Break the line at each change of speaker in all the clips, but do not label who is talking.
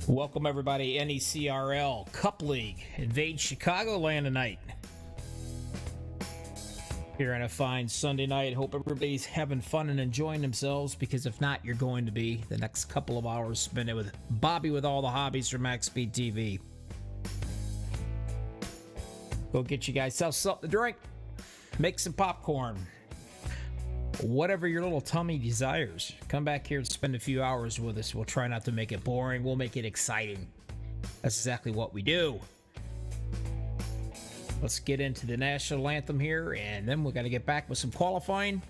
Welcome everybody, NECRL Cup League invades Chicagoland tonight. Here on a fine Sunday night. Hope everybody's having fun and enjoying themselves, because if not, you're going to be the next couple of hours spent with Bobby with all the hobbies from MaxspeedTV. Go get you guys something to drink, make some popcorn, whatever your little tummy desires. Come back here and spend a few hours with us. We'll try not to make it boring. We'll make it exciting. That's exactly what we do. Let's get into the national anthem here, and then we're going to get back with some qualifying.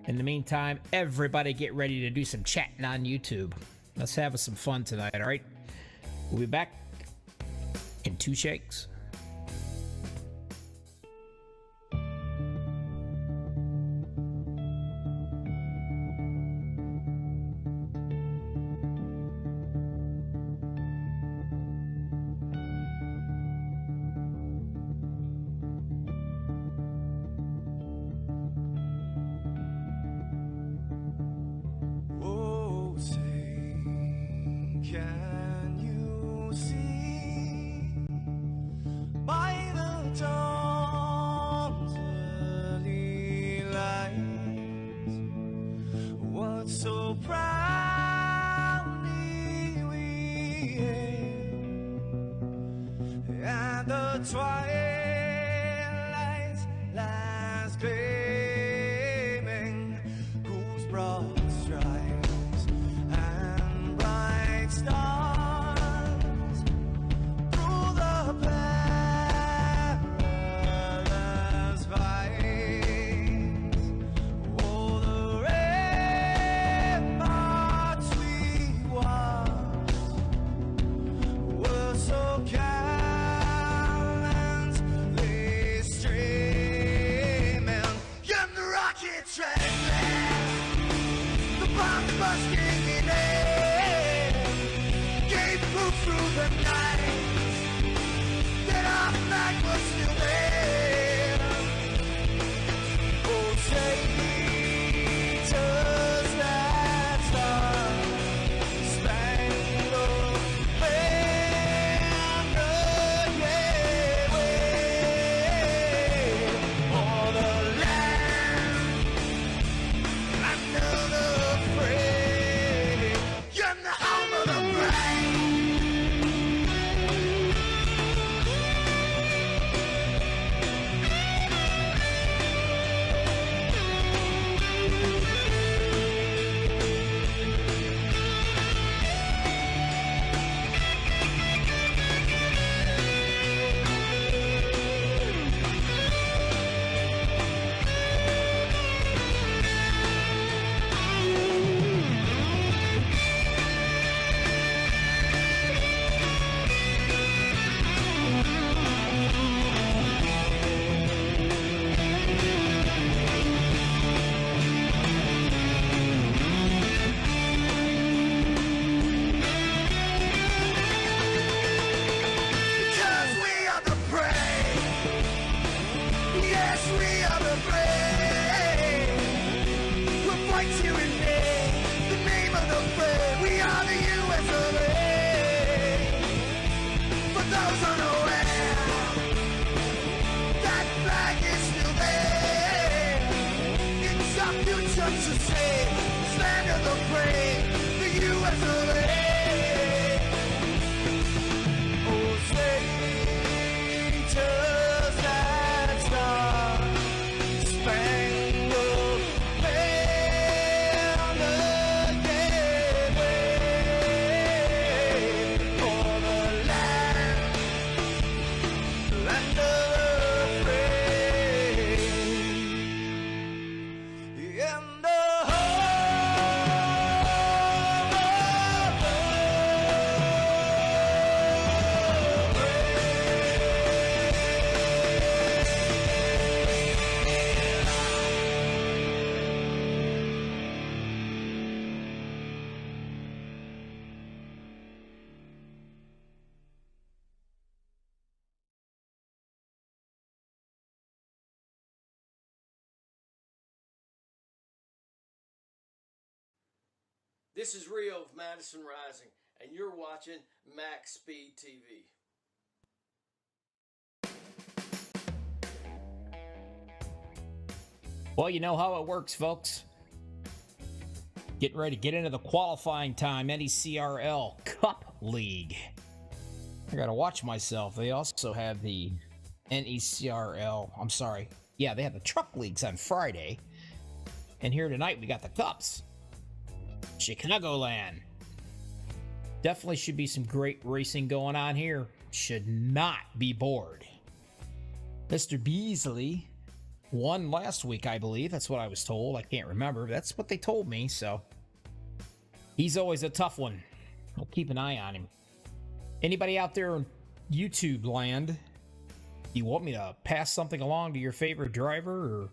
In the meantime, everybody get ready to do some chatting on YouTube. Let's have some fun tonight, all right? We'll be back in 2 shakes.
Can you see by the dawn's early light what so proudly we hailed at the twilight's last gleaming, whose broad stripes and bright stars through the perilous fight, oh, the ramparts we watched were so gallantly streaming, and the rockets ran the bombs bursting in air gave proof through the night that our flag was still there. Oh, traitors that star-spangled banner, yeah, wave for the land under the fray, you're the home of the brave. Because we are the brave. Yes, we are the brave. We'll fight to invade the name of the brave. We are the US of A. For those unaware, that flag is still there. It's our future to save. Stand of the brave, the US of A. Oh, traitors that star-spangled banner, yeah, wave for the land of the free, in the
This is Rio of Madison Rising, and you're watching Max Speed TV.
Well, you know how it works, folks. Getting ready to get into the qualifying time, NECRL Cup League. I gotta watch myself. They also have the NECRL, I'm sorry. Yeah, they have the truck leagues on Friday. And here tonight, we got the Cups. Chicagoland. Definitely should be some great racing going on here. Should not be bored. Mr. Beasley won last week, I believe. That's what I was told. I can't remember. That's what they told me, so he's always a tough one. I'll keep an eye on him. Anybody out there in YouTube land, you want me to pass something along to your favorite driver, or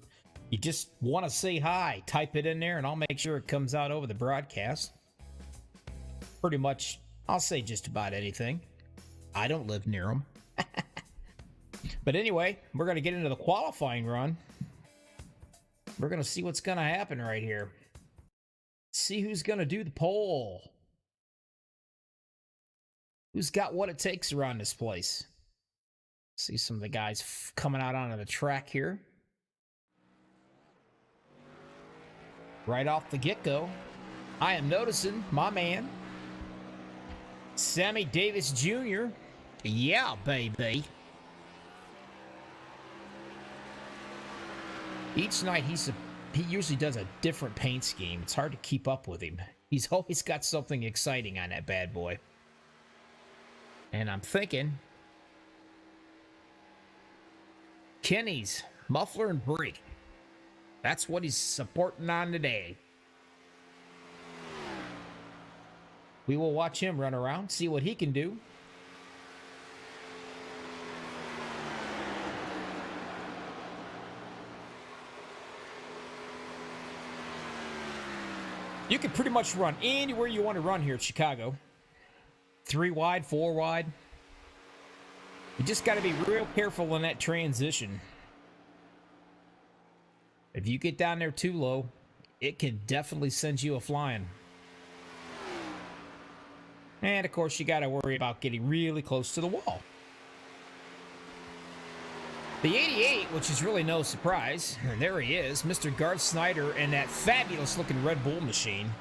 you just want to say hi, type it in there, and I'll make sure it comes out over the broadcast. Pretty much, I'll say just about anything. I don't live near them. But anyway, we're going to get into the qualifying run. We're going to see what's going to happen right here. See who's going to do the pole. Who's got what it takes around this place. See some of the guys coming out onto the track here. Right off the get-go, I am noticing my man, Sammy Davis Jr. Yeah, baby. Each night he usually does a different paint scheme. It's hard to keep up with him. He's always got something exciting on that bad boy. And I'm thinking Kenny's muffler and brake. That's what he's supporting on today. We will watch him run around, see what he can do. You can pretty much run anywhere you want to run here at Chicago. 3 wide, 4 wide. You just got to be real careful in that transition. If you get down there too low, it can definitely send you a flying. And of course, you got to worry about getting really close to the wall. The 88, which is really no surprise, and there he is, Mr. Garth Snyder and that fabulous-looking Red Bull machine.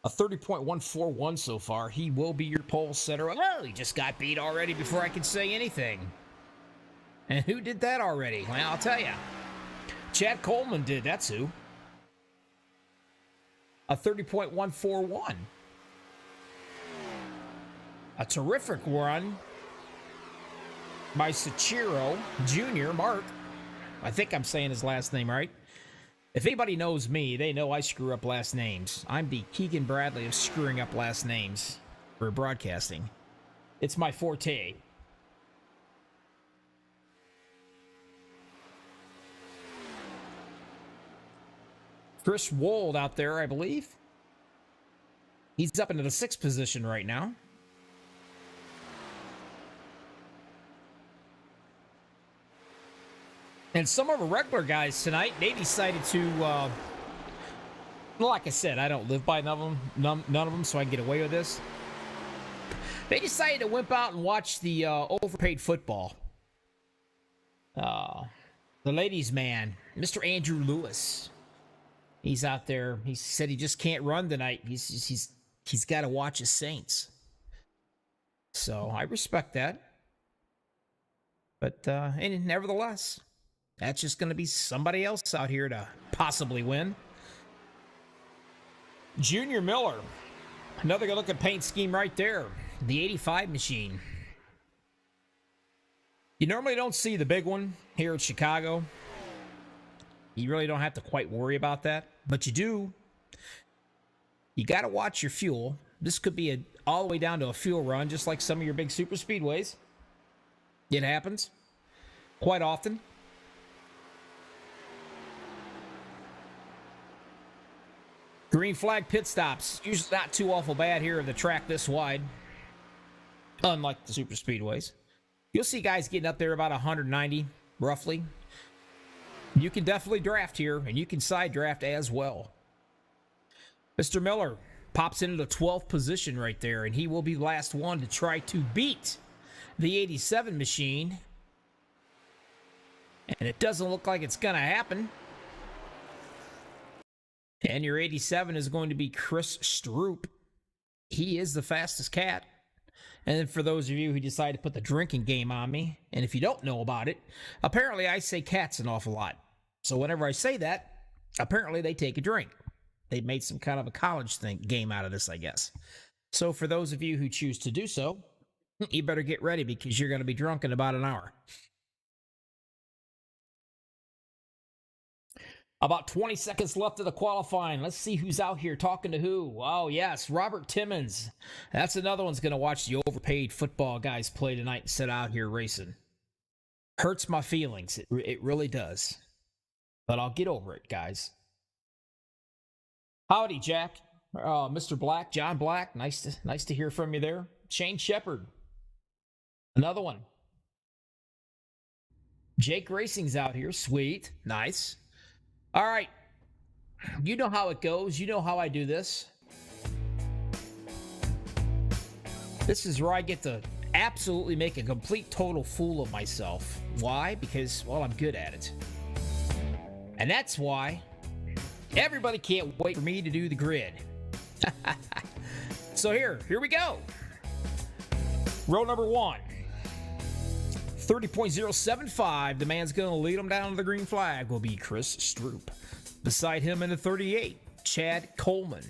A 30.141 so far. He will be your pole setter. Oh, he just got beat already before I could say anything. And who did that already? Well, I'll tell you. Chad Coleman did. That's who. A 30.141. A terrific run by Sachiro Jr. Mark. I think I'm saying his last name right. If anybody knows me, they know I screw up last names. I'm the Keegan Bradley of screwing up last names for broadcasting. It's my forte. Chris Wold out there, I believe. He's up into the 6th position right now. And some of our regular guys tonight, they decided to, like I said, I don't live by none of them, so I can get away with this. They decided to wimp out and watch the overpaid football. The ladies' man, Mr. Andrew Lewis. He's out there. He said he just can't run tonight. He's got to watch his Saints. So I respect that. But and nevertheless, that's just going to be somebody else out here to possibly win. Junior Miller. Another good-looking paint scheme right there. The 85 machine. You normally don't see the big one here in Chicago. You really don't have to quite worry about that. But you do. You got to watch your fuel. This could be all the way down to a fuel run, just like some of your big super speedways. It happens quite often. Green flag pit stops. Usually not too awful bad here at the track this wide. Unlike the super speedways. You'll see guys getting up there about 190, roughly. You can definitely draft here, and you can side draft as well. Mr. Miller pops into the 12th position right there, and he will be the last one to try to beat the 87 machine. And it doesn't look like it's going to happen. And your 87 is going to be Chris Stroop. He is the fastest cat. And then for those of you who decide to put the drinking game on me, and if you don't know about it, apparently I say cats an awful lot. So whenever I say that, apparently they take a drink. They made some kind of a college game out of this, I guess. So for those of you who choose to do so, you better get ready because you're going to be drunk in about an hour. About 20 seconds left of the qualifying. Let's see who's out here talking to who. Oh, yes, Robert Timmons. That's another one's going to watch the overpaid football guys play tonight and sit out here racing. Hurts my feelings. It really does. But I'll get over it, guys. Howdy, Jack. Mr. Black, John Black. Nice to hear from you there. Shane Shepard. Another one. Jake Racing's out here. Sweet. Nice. All right, you know how it goes. You know how I do this. This is where I get to absolutely make a complete total fool of myself. Why? Because, well, I'm good at it. And that's why everybody can't wait for me to do the grid. So here we go. Row number 1. 30.075, the man's going to lead him down to the green flag, will be Chris Stroop. Beside him in the 38, Chad Coleman.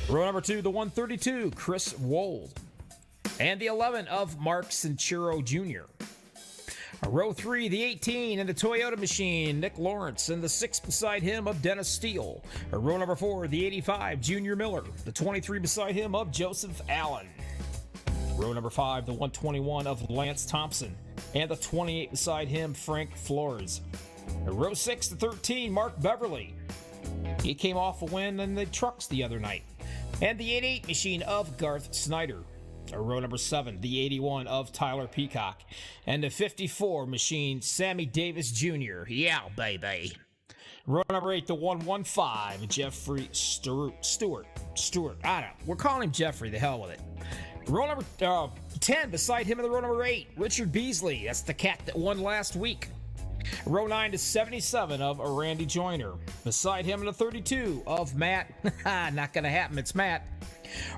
Row number 2, the 132, Chris Wold. And the 11 of Mark Cinchero Jr. Row 3, the 18 in the Toyota machine, Nick Lawrence. And the 6 beside him of Dennis Steele. Row number 4, the 85, Junior Miller. The 23 beside him of Joseph Allen. Row number 5, the 121 of Lance Thompson. And the 28 beside him, Frank Flores. Row 6, the 13, Mark Beverly. He came off a win in the trucks the other night. And the 88 machine of Garth Snyder. Row number 7, the 81 of Tyler Peacock. And the 54 machine, Sammy Davis Jr. Yeah, baby. Row number 8, the 115, Jeffrey Stewart. I don't know. We're calling him Jeffrey. The hell with it. Row number 10, beside him in the row number 8, Richard Beasley. That's the cat that won last week. Row 9 to 77 of Randy Joyner. Beside him in the 32 of Matt. Not going to happen. It's Matt.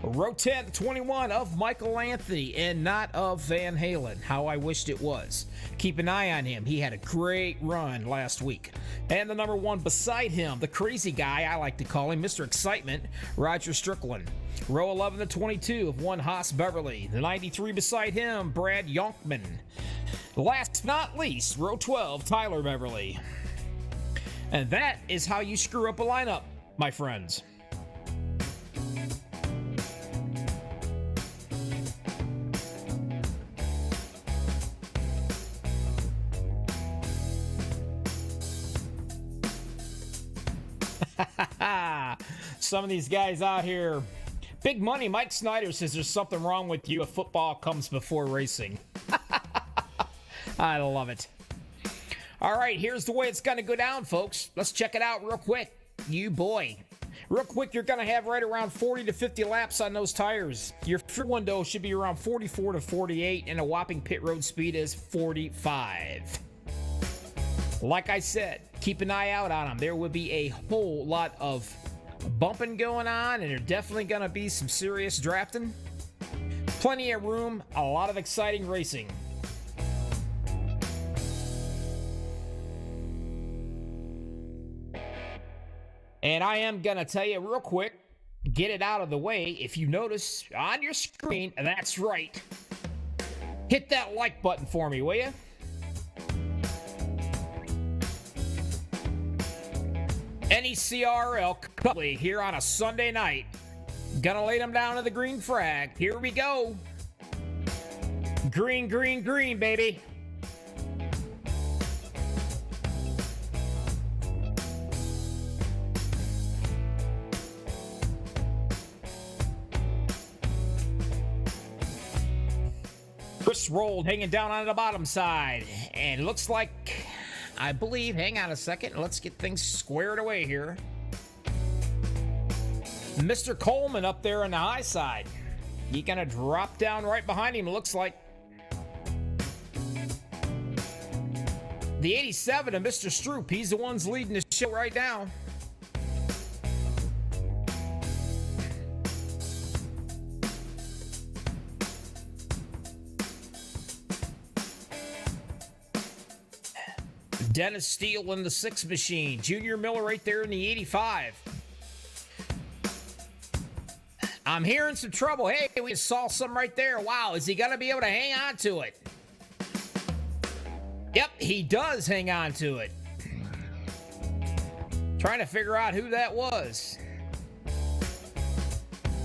Row 10 to 21 of Michael Anthony and not of Van Halen. How I wished it was. Keep an eye on him. He had a great run last week. And the number 1 beside him, the crazy guy, I like to call him, Mr. Excitement, Roger Strickland. Row 11 to 22 of one Haas Beverly. The 93 beside him, Brad Yonkman. Last but not least, row 12, Tyler Beverly. And that is how you screw up a lineup, my friends. Some of these guys out here. Big Money Mike Snyder says there's something wrong with you if football comes before racing. I love it. All right, here's the way it's going to go down, folks. Let's check it out real quick. You boy. Real quick, you're going to have right around 40 to 50 laps on those tires. Your fuel window should be around 44 to 48, and a whopping pit road speed is 45. Like I said, keep an eye out on them. There will be a whole lot of bumping going on, and there's definitely going to be some serious drafting. Plenty of room, a lot of exciting racing. And I am going to tell you real quick, get it out of the way. If you notice on your screen, that's right. Hit that like button for me, will you? NECRL Cutley here on a Sunday night. Gonna lay them down to the green flag. Here we go. Green, green, green, baby. Chris rolled, hanging down on the bottom side. And it looks like I believe. Hang on a second. Let's get things squared away here. Mr. Coleman up there on the high side. He gonna drop down right behind him, it looks like. The 87 of Mr. Stroop. He's the one's leading the show right now. Dennis Steele in the 6 machine. Junior Miller right there in the 85. I'm hearing some trouble. Hey, we saw some right there. Wow, is he going to be able to hang on to it? Yep, he does hang on to it. Trying to figure out who that was.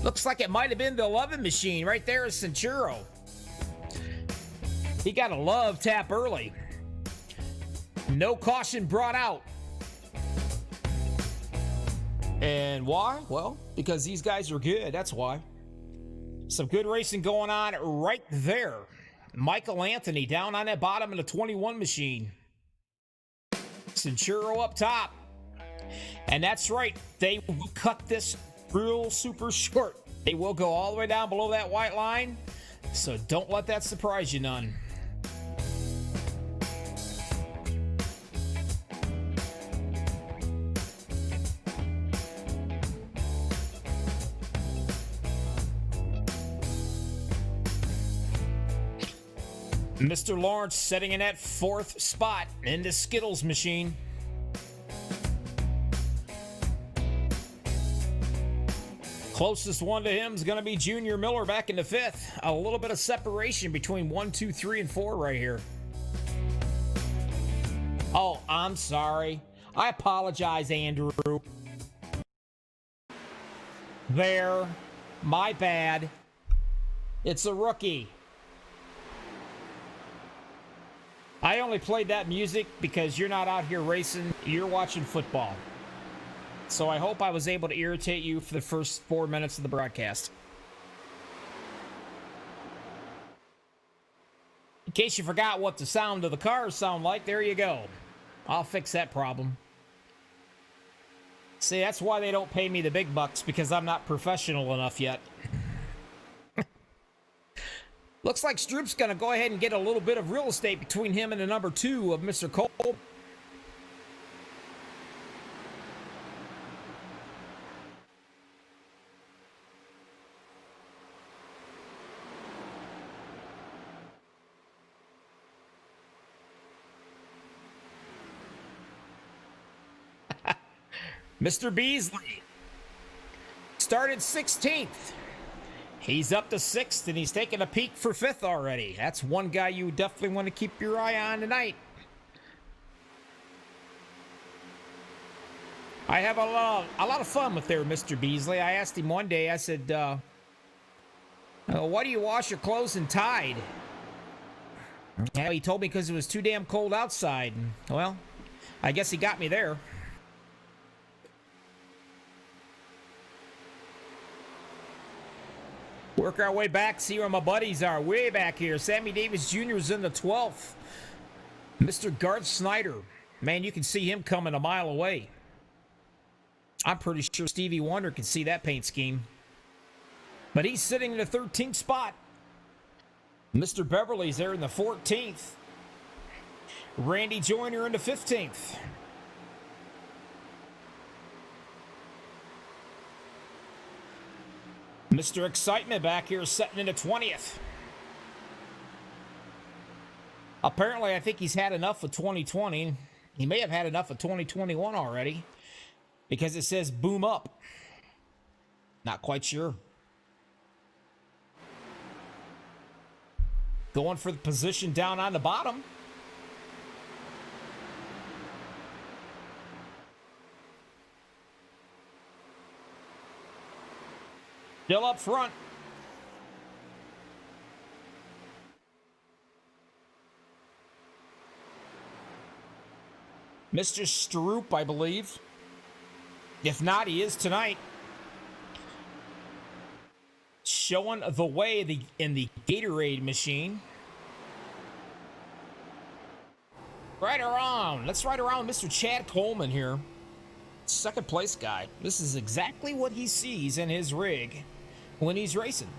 Looks like it might have been the 11 machine. Right there is Centuro. He got a love tap early. No caution brought out. And why? Well, because these guys are good. That's why. Some good racing going on right there. Michael Anthony down on that bottom of the 21 machine. Centuro up top. And that's right. They will cut this real super short. They will go all the way down below that white line. So don't let that surprise you none. Mr. Lawrence setting in that 4th spot in the Skittles machine. Closest one to him is going to be Junior Miller back in the 5th. A little bit of separation between 1, 2, 3, and 4 right here. Oh, I'm sorry. I apologize, Andrew. There. My bad. It's a rookie. I only played that music because you're not out here racing, you're watching football. So I hope I was able to irritate you for the first 4 minutes of the broadcast. In case you forgot what the sound of the cars sound like, there you go. I'll fix that problem. See, that's why they don't pay me the big bucks, because I'm not professional enough yet. Looks like Stroop's going to go ahead and get a little bit of real estate between him and the number 2 of Mr. Cole. Mr. Beasley started 16th. He's up to 6th, and he's taking a peek for 5th already. That's one guy you definitely want to keep your eye on tonight. I have a lot of fun with there, Mr. Beasley. I asked him one day, I said, why do you wash your clothes in Tide? Yeah, he told me because it was too damn cold outside. Well, I guess he got me there. Work our way back, see where my buddies are. Way back here. Sammy Davis Jr. is in the 12th. Mr. Garth Snyder. Man, you can see him coming a mile away. I'm pretty sure Stevie Wonder can see that paint scheme. But he's sitting in the 13th spot. Mr. Beverly's there in the 14th. Randy Joyner in the 15th. Mr. Excitement back here sitting in the 20th. Apparently, I think he's had enough of 2020. He may have had enough of 2021 already, because it says boom up. Not quite sure. Going for the position down on the bottom. Still up front. Mr. Stroop, I believe. If not, he is tonight. Showing the way in the Gatorade machine. Right around. Let's ride around Mr. Chad Coleman here. Second place guy. This is exactly what he sees in his rig when he's racing.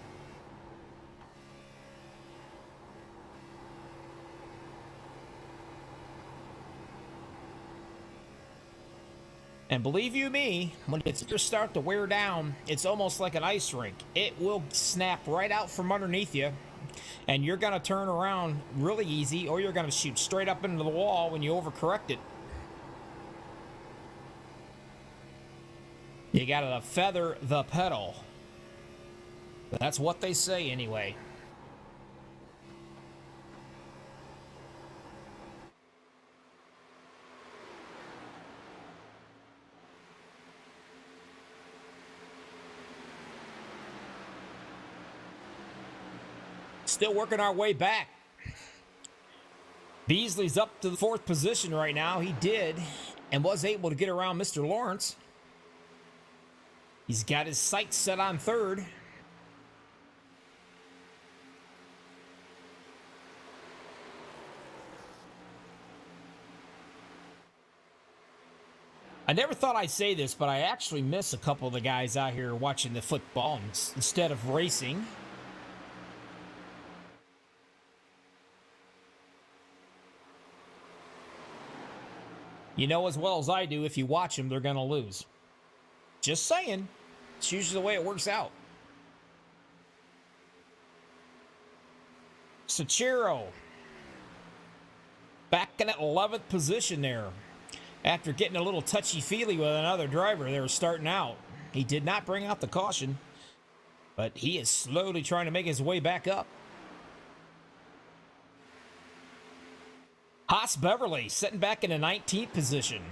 And believe you me, when it's start to wear down, it's almost like an ice rink. It will snap right out from underneath you, and you're going to turn around really easy, or you're going to shoot straight up into the wall when you overcorrect it. You got to feather the pedal. That's what they say anyway. Still working our way back. Beasley's up to the 4th position right now. He did and was able to get around Mr. Lawrence. He's got his sights set on 3rd. I never thought I'd say this, but I actually miss a couple of the guys out here watching the football instead of racing. You know as well as I do, if you watch them, they're going to lose. Just saying. It's usually the way it works out. Sachiro. Back in that 11th position there. After getting a little touchy-feely with another driver, they were starting out. He did not bring out the caution, but he is slowly trying to make his way back up. Haas Beverly sitting back in the 19th position.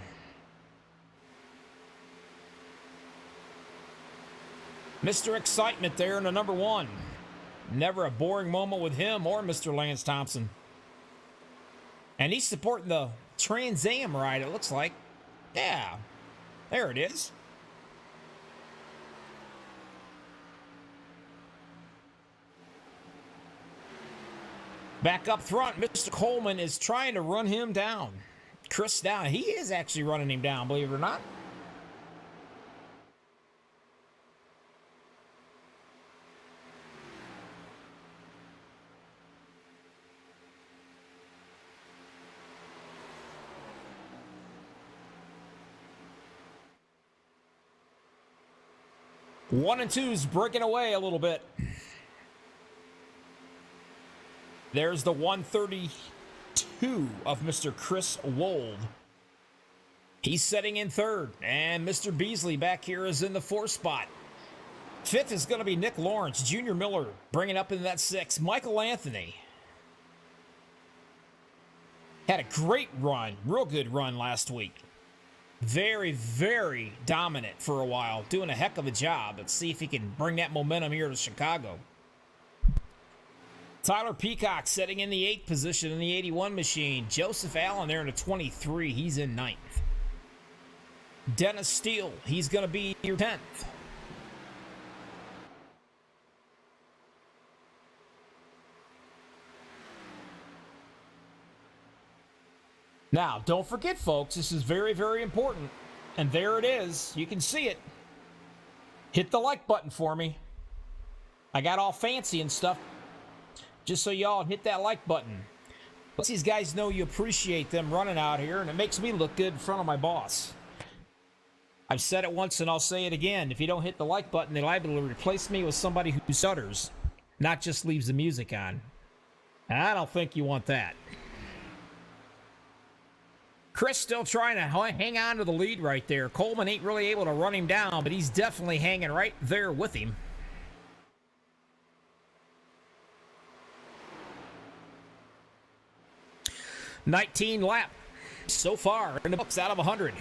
Mr. Excitement there in the number 1. Never a boring moment with him or Mr. Lance Thompson. And he's supporting the Trans Am ride, it looks like. Yeah, there it is. Back up front, Mr. Coleman is trying to run him down. Chris down. He is actually running him down, believe it or not. One and two's breaking away a little bit. There's the 132 of Mr. Chris Wold. He's setting in 3rd. And Mr. Beasley back here is in the 4th spot. 5th is going to be Nick Lawrence. Junior Miller bringing up in that 6th. Michael Anthony had a great run. Real good run last week. Very, very dominant for a while. Doing a heck of a job. Let's see if he can bring that momentum here to Chicago. Tyler Peacock setting in the 8th position in the 81 machine. Joseph Allen there in the 23. He's in 9th. Dennis Steele, he's going to be your 10th. Now, don't forget, folks, this is very, very important. And there it is. You can see it. Hit the like button for me. I got all fancy and stuff. Just so y'all hit that like button. Let these guys know you appreciate them running out here, and it makes me look good in front of my boss. I've said it once and I'll say it again. If you don't hit the like button, they're liable to replace me with somebody who stutters, not just leaves the music on. And I don't think you want that. Chris still trying to hang on to the lead right there. Coleman ain't really able to run him down, but he's definitely hanging right there with him. $19 lap so far in the books out of 100.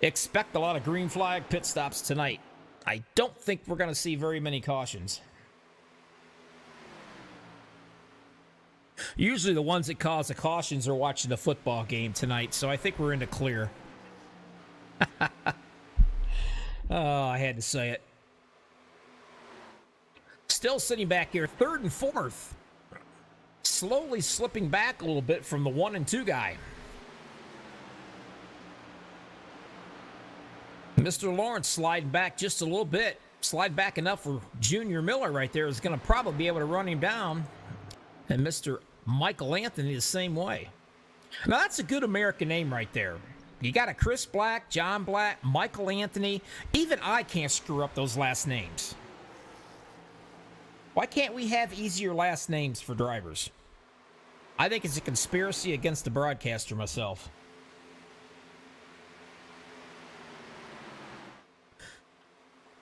Expect a lot of green flag pit stops tonight. I don't think we're going to see very many cautions. Usually the ones that cause the cautions are watching the football game tonight, so I think we're in the clear. Oh, I had to say it. Still sitting back here, 3rd and 4th. Slowly slipping back a little bit from the 1 and 2 guy. Mr. Lawrence sliding back just a little bit. Slide back enough for Junior Miller right there is going to probably be able to run him down. And Mr. Michael Anthony the same way. Now that's a good American name right there. You got a Chris Black, John Black, Michael Anthony. Even I can't screw up those last names. Why can't we have easier last names for drivers? I think it's a conspiracy against the broadcaster myself.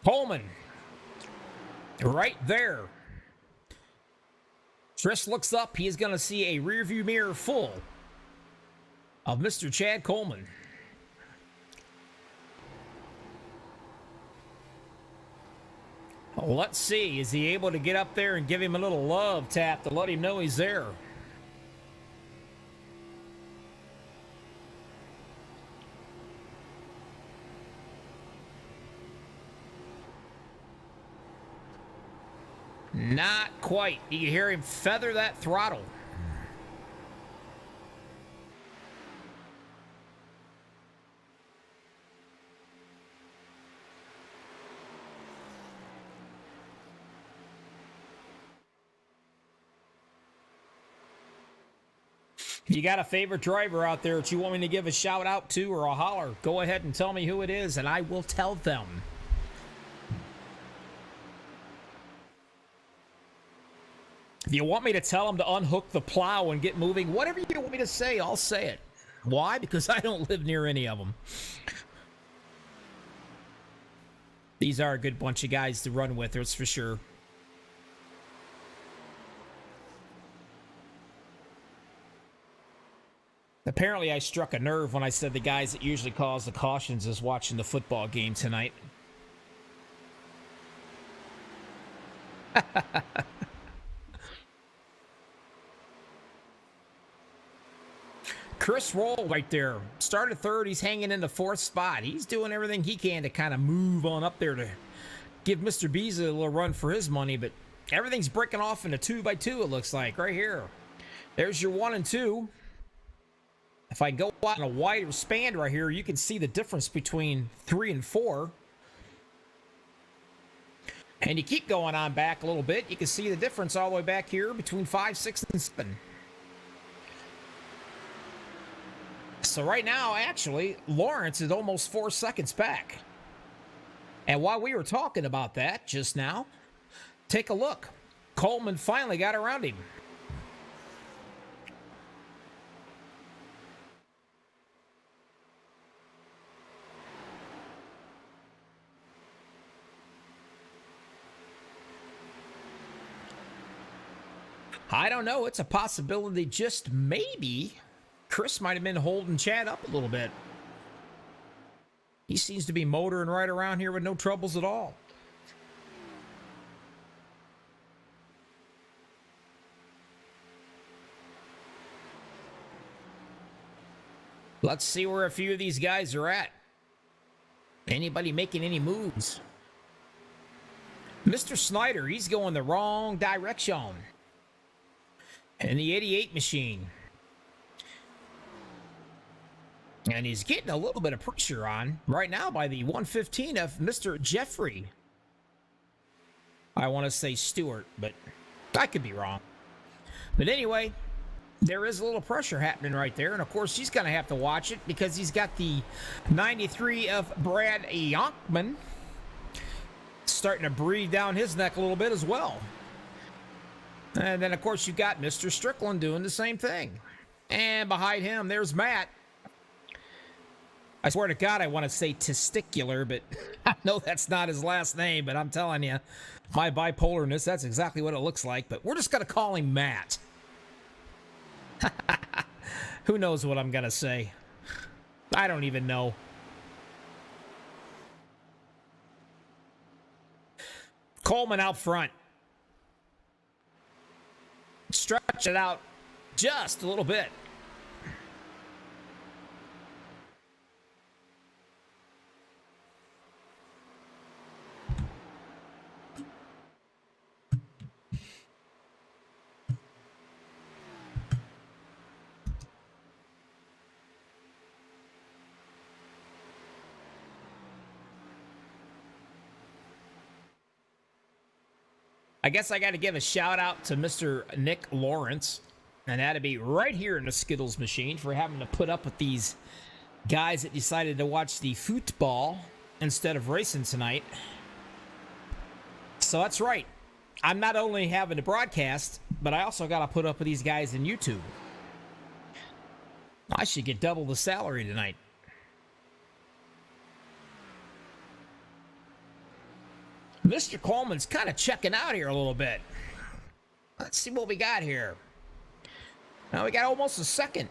Coleman. Right there. Chris looks up. He is going to see a rearview mirror full of Mr. Chad Coleman. Let's see. Is he able to get up there and give him a little love tap to let him know he's there? Not quite. You can hear him feather that throttle. If you got a favorite driver out there that you want me to give a shout out to or a holler, go ahead and tell me who it is and I will tell them. If you want me to tell them to unhook the plow and get moving, whatever you want me to say, I'll say it. Why? Because I don't live near any of them. These are a good bunch of guys to run with, that's for sure. Apparently, I struck a nerve when I said the guys that usually cause the cautions is watching the football game tonight. Chris Roll right there. Started 3rd. He's hanging in the 4th spot. He's doing everything he can to kind of move on up there to give Mr. Beasley a little run for his money, but everything's breaking off into 2x2, it looks like, right here. There's your 1 and 2. If I go out in a wider span right here, you can see the difference between 3 and 4. And you keep going on back a little bit, you can see the difference all the way back here between 5, 6, and 7. So right now, actually, Lawrence is almost 4 seconds back. And while we were talking about that just now, take a look. Coleman finally got around him. I don't know. It's a possibility, just maybe Chris might have been holding Chad up a little bit. He seems to be motoring right around here with no troubles at all. Let's see where a few of these guys are at. Anybody making any moves? Mr. Snyder, he's going the wrong direction. And the 88 machine. And he's getting a little bit of pressure on right now by the 115 of Mr. Jeffrey. I want to say Stewart, but I could be wrong. But anyway, there is a little pressure happening right there. And of course, he's going to have to watch it because he's got the 93 of Brad Yonkman starting to breathe down his neck a little bit as well. And then, of course, you've got Mr. Strickland doing the same thing. And behind him, there's Matt. I swear to God, I want to say testicular, but I know that's not his last name, but I'm telling you, my bipolarness, that's exactly what it looks like. But we're just going to call him Matt. Who knows what I'm going to say? I don't even know. Coleman out front. Stretch it out just a little bit. I guess I got to give a shout out to Mr. Nick Lawrence, and that'd be right here in the Skittles machine for having to put up with these guys that decided to watch the football instead of racing tonight. So that's right. I'm not only having to broadcast, but I also got to put up with these guys in YouTube. I should get double the salary tonight. Mr. Coleman's kind of checking out here a little bit. Let's see what we got here. Now we got almost a second.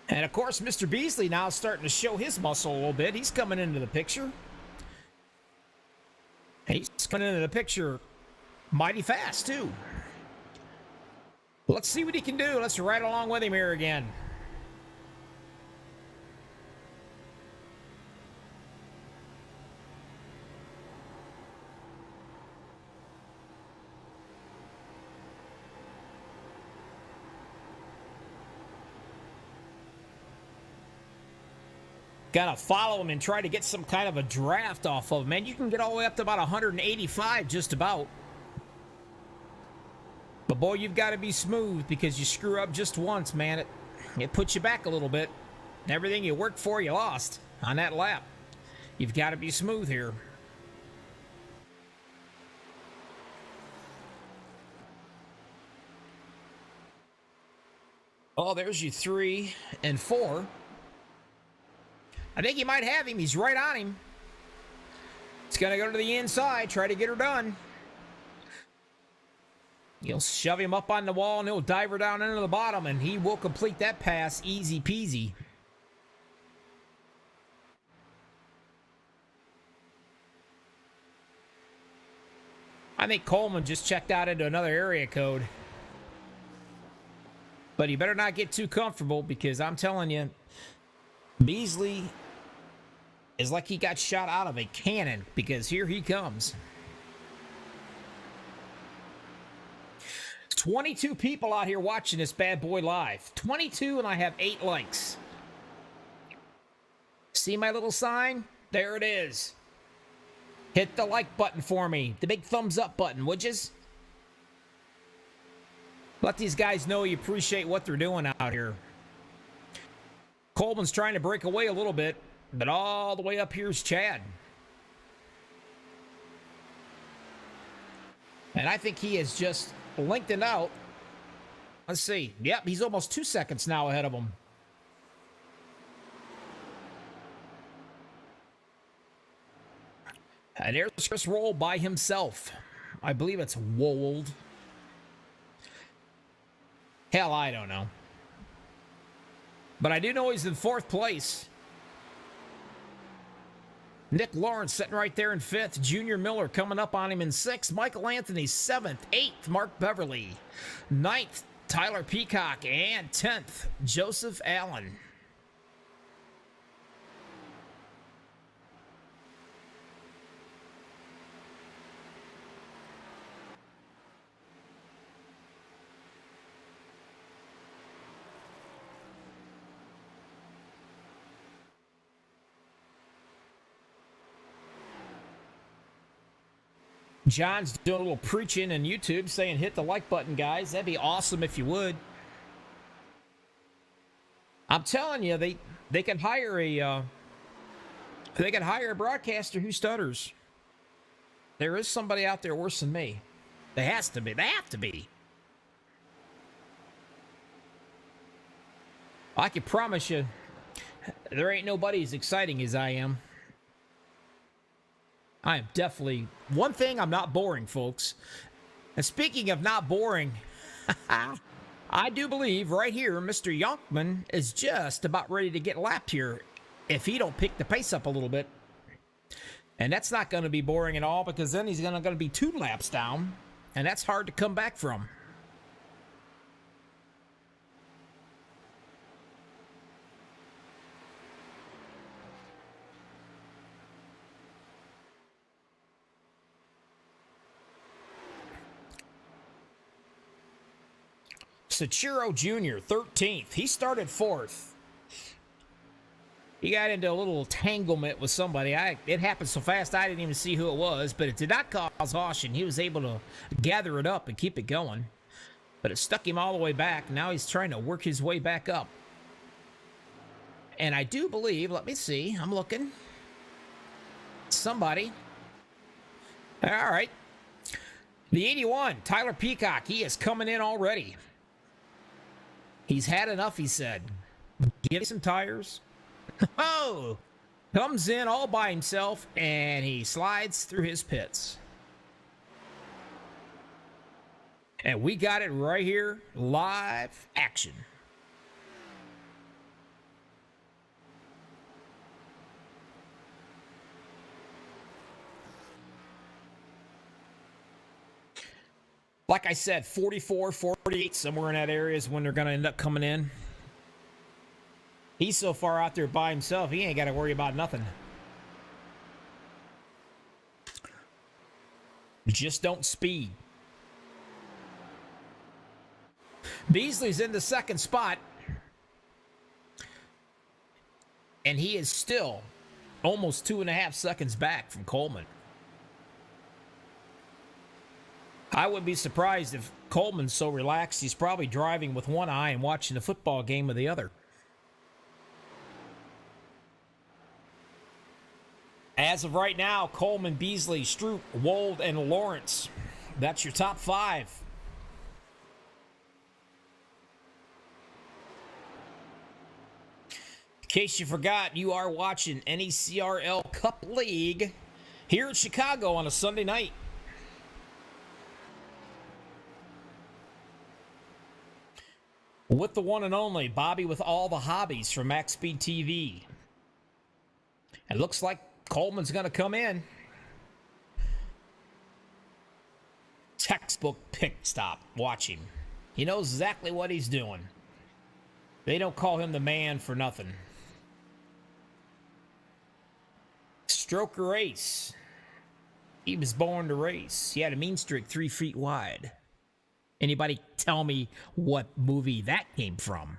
And of course, Mr. Beasley now is starting to show his muscle a little bit. He's coming into the picture. He's coming into the picture mighty fast, too. Let's see what he can do. Let's ride along with him here again. Gotta follow him and try to get some kind of a draft off of him. Man, you can get all the way up to about 185 just about. But boy, you've got to be smooth because you screw up just once, man. It puts you back a little bit. Everything you worked for, you lost on that lap. You've got to be smooth here. Oh, there's you 3 and 4. I think he might have him. He's right on him. It's going to go to the inside, try to get her done. He'll shove him up on the wall, and he'll dive her down into the bottom, and he will complete that pass easy peasy. I think Coleman just checked out into another area code. But he better not get too comfortable because I'm telling you, Beasley is like he got shot out of a cannon because here he comes. 22 people out here watching this bad boy live. 22 and I have 8 likes. See my little sign? There it is. Hit the like button for me. The big thumbs up button, would you? Let these guys know you appreciate what they're doing out here. Coleman's trying to break away a little bit, but all the way up here's Chad. And I think he has just lengthened out. Let's see. Yep, he's almost 2 seconds now ahead of him. And there's Chris Roll by himself. I believe it's Wold. Hell, I don't know. But I do know he's in 4th place. Nick Lawrence sitting right there in 5th. Junior Miller coming up on him in 6th. Michael Anthony 7th. 8th, Mark Beverly. 9th, Tyler Peacock. And 10th, Joseph Allen. John's doing a little preaching on YouTube saying hit the like button, guys. That'd be awesome if you would. I'm telling you, they can hire a broadcaster who stutters. There is somebody out there worse than me. There has to be. They have to be. I can promise you, there ain't nobody as exciting as I am. I am definitely... One thing, I'm not boring, folks. And speaking of not boring, I do believe right here, Mr. Yonkman is just about ready to get lapped here if he don't pick the pace up a little bit. And that's not going to be boring at all because then he's going to be 2 laps down, and that's hard to come back from. Sachiro Jr., 13th. He started 4th. He got into a little entanglement with somebody. It happened so fast I didn't even see who it was, but it did not cause caution. He was able to gather it up and keep it going. But it stuck him all the way back. Now he's trying to work his way back up. And I do believe, let me see, I'm looking. Somebody. All right. The 81, Tyler Peacock, he is coming in already. He's had enough, he said. Give me some tires. Oh! Comes in all by himself, and he slides through his pits. And we got it right here, live action. Like I said, 44, 48, somewhere in that area is when they're going to end up coming in. He's so far out there by himself, he ain't got to worry about nothing. Just don't speed. Beasley's in the second spot. And he is still almost 2.5 seconds back from Coleman. I wouldn't be surprised if Coleman's so relaxed he's probably driving with one eye and watching the football game with the other. As of right now, Coleman, Beasley, Stroop, Wold, and Lawrence. That's your top 5. In case you forgot, you are watching NECRL Cup League here in Chicago on a Sunday night. With the one and only Bobby with all the hobbies from MaxspeedTV. It looks like Coleman's going to come in. Textbook pit stop. Watch him. He knows exactly what he's doing. They don't call him the man for nothing. Stroker Ace. He was born to race. He had a mean streak 3 feet wide. Anybody tell me what movie that came from?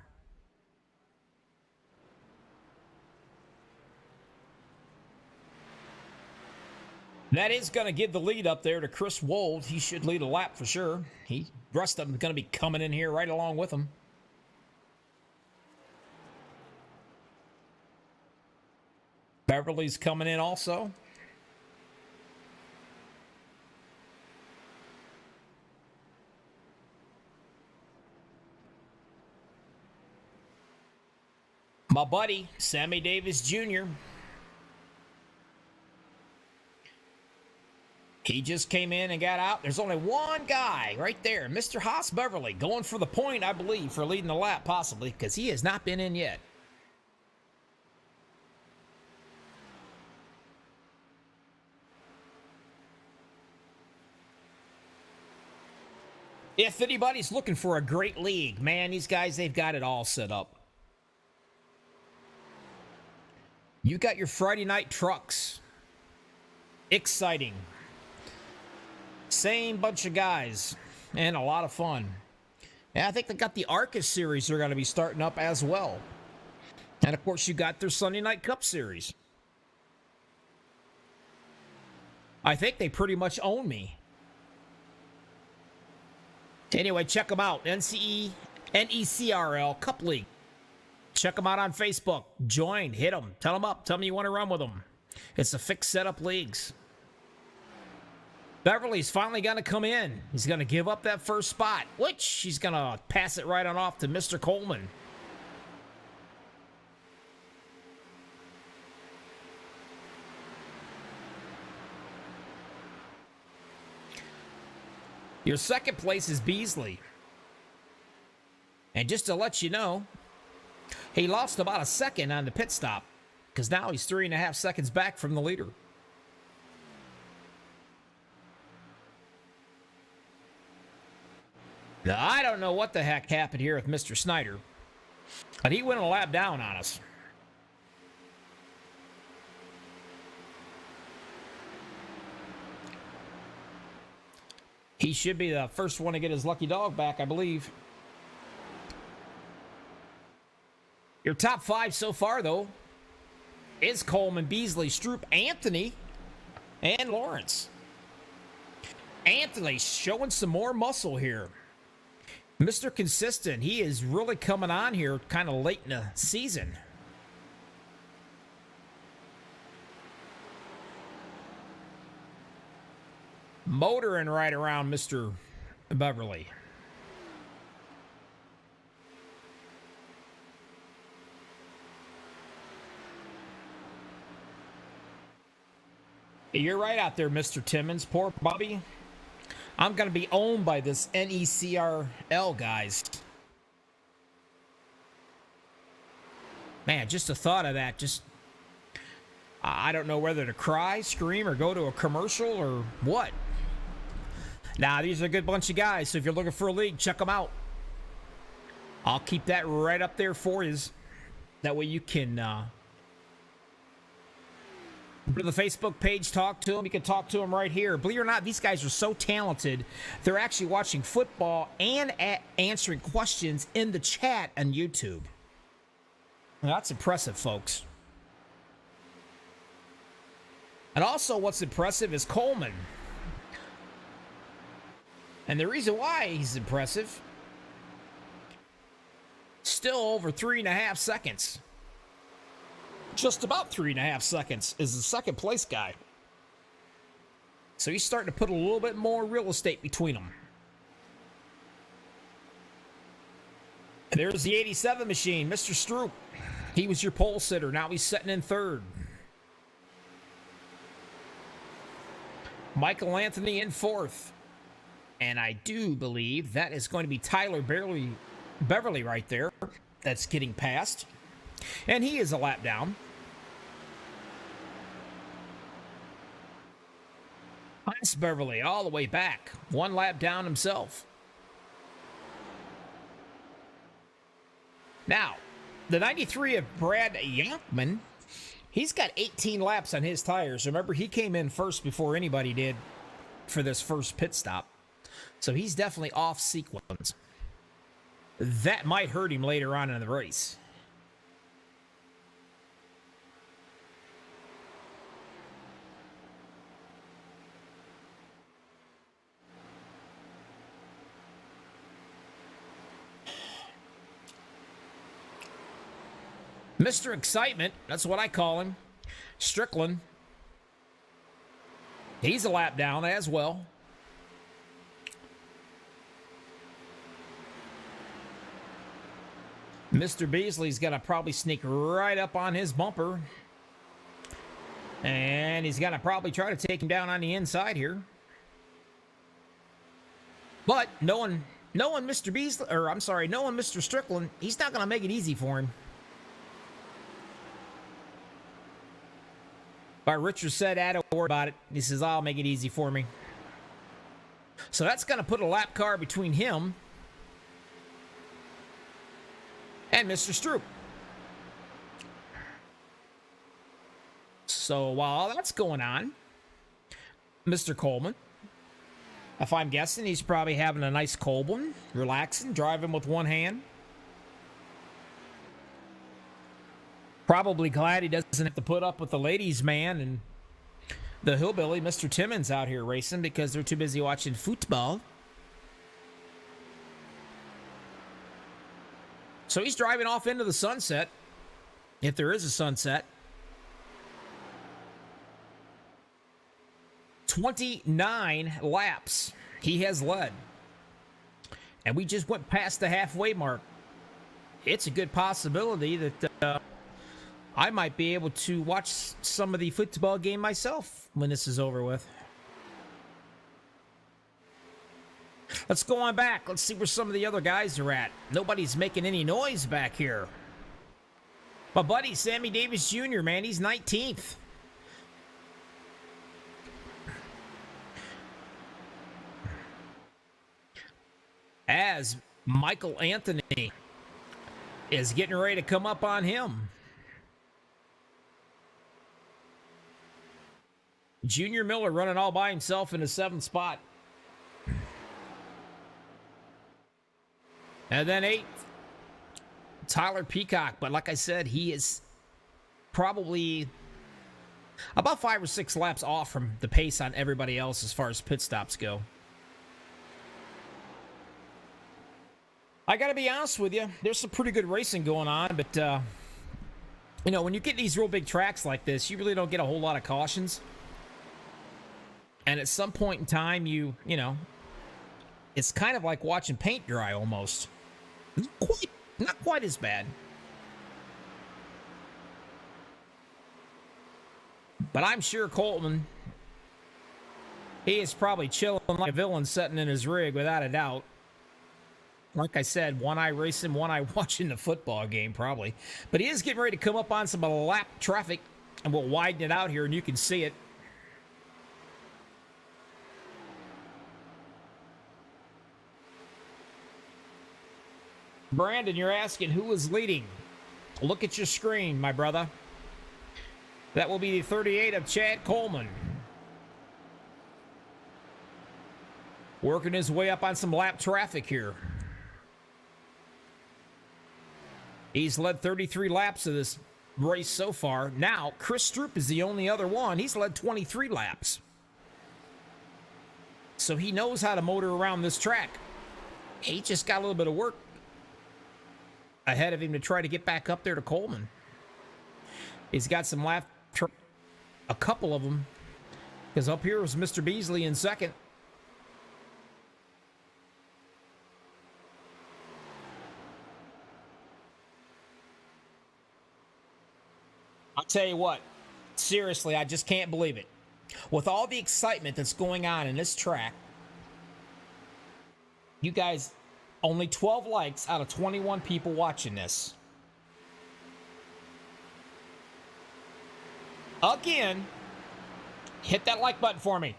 That is going to give the lead up there to Chris Wold. He should lead a lap for sure. The rest of them going to be coming in here right along with him. Beverly's coming in also. My buddy, Sammy Davis Jr. He just came in and got out. There's only one guy right there, Mr. Haas Beverly, going for the point, I believe, for leading the lap, possibly, because he has not been in yet. If anybody's looking for a great league, man, these guys, they've got it all set up. You got your Friday night trucks. Exciting. Same bunch of guys. And a lot of fun. And I think they got the Arcus series they're going to be starting up as well. And of course, you got their Sunday Night Cup series. I think they pretty much own me. Anyway, check them out. NECRL Cup League. Check them out on Facebook. Join. Hit them. Tell them up. Tell them you want to run with them. It's a fixed setup leagues. Beverly's finally going to come in. He's going to give up that first spot, which he's going to pass it right on off to Mr. Coleman. Your second place is Beasley. And just to let you know, he lost about a second on the pit stop because now he's 3.5 seconds back from the leader. Now, I don't know what the heck happened here with Mr. Snyder, but he went a lap down on us. He should be the first one to get his lucky dog back, I believe. Your top 5 so far, though. is Coleman, Beasley, Stroop, Anthony, and Lawrence. Anthony showing some more muscle here. Mr. Consistent, he is really coming on here kind of late in the season. Motoring right around Mr. Beverly. You're right out there, Mr. Timmons. Poor Bobby. I'm going to be owned by this NECRL, guys. Man, just the thought of that, just... I don't know whether to cry, scream, or go to a commercial, or what. Now, these are a good bunch of guys, so if you're looking for a league, check them out. I'll keep that right up there for you. That way you can... go to the Facebook page, talk to them. You can talk to them right here. Believe it or not, these guys are so talented. They're actually watching football and answering questions in the chat on YouTube. Now, that's impressive, folks. And also, what's impressive is Coleman. And the reason why he's impressive, still over 3.5 seconds. Just about 3.5 seconds is the second place guy. So he's starting to put a little bit more real estate between them. And there's the 87 machine, Mr. Stroop. He was your pole sitter. Now he's sitting in third. Michael Anthony in fourth. And I do believe that is going to be Tyler Beverly right there. That's getting passed. And he is a lap down. Hans Beverly all the way back. One lap down himself. Now, the 93 of Brad Yonkman, he's got 18 laps on his tires. Remember, he came in first before anybody did for this first pit stop. So he's definitely off sequence. That might hurt him later on in the race. Mr. Excitement, that's what I call him. Strickland. He's a lap down as well. Mr. Beasley's going to probably sneak right up on his bumper. And he's going to probably try to take him down on the inside here. But knowing Mr. Beasley, or I'm sorry, knowing Mr. Strickland, he's not going to make it easy for him. But Richard said, don't worry about it. He says, I'll make it easy for me. So that's going to put a lap car between him and Mr. Stroop. So while that's going on, Mr. Coleman, if I'm guessing, he's probably having a nice cold one, relaxing, driving with one hand. Probably glad he doesn't have to put up with the ladies' man and the hillbilly, Mr. Timmons, out here racing because they're too busy watching football. So he's driving off into the sunset, if there is a sunset. 29 laps he has led. And we just went past the halfway mark. It's a good possibility that I might be able to watch some of the football game myself when this is over with. Let's go on back. Let's see where some of the other guys are at. Nobody's making any noise back here. My buddy, Sammy Davis Jr., man, he's 19th. As Michael Anthony is getting ready to come up on him. Junior Miller running all by himself in the 7th spot. And then 8th, Tyler Peacock. But like I said, he is probably about 5 or 6 laps off from the pace on everybody else as far as pit stops go. I gotta be honest with you, there's some pretty good racing going on, but you know, when you get these real big tracks like this, you really don't get a whole lot of cautions. And at some point in time, you know, it's kind of like watching paint dry almost. Not quite as bad. But I'm sure Colton, he is probably chilling like a villain sitting in his rig without a doubt. Like I said, one eye racing, one eye watching the football game probably. But he is getting ready to come up on some lap traffic, and we'll widen it out here and you can see it. Brandon, you're asking who is leading. Look at your screen, my brother. That will be the 38 of Chad Coleman. Working his way up on some lap traffic here. He's led 33 laps of this race so far. Now, Chris Stroop is the only other one. He's led 23 laps. So he knows how to motor around this track. He just got a little bit of work ahead of him to try to get back up there to Coleman. He's got some lap, a couple of them, because up here was Mr. Beasley in second. I'll tell you what, seriously, I just can't believe it. With all the excitement that's going on in this track, you guys, only 12 likes out of 21 people watching this. Again, hit that like button for me.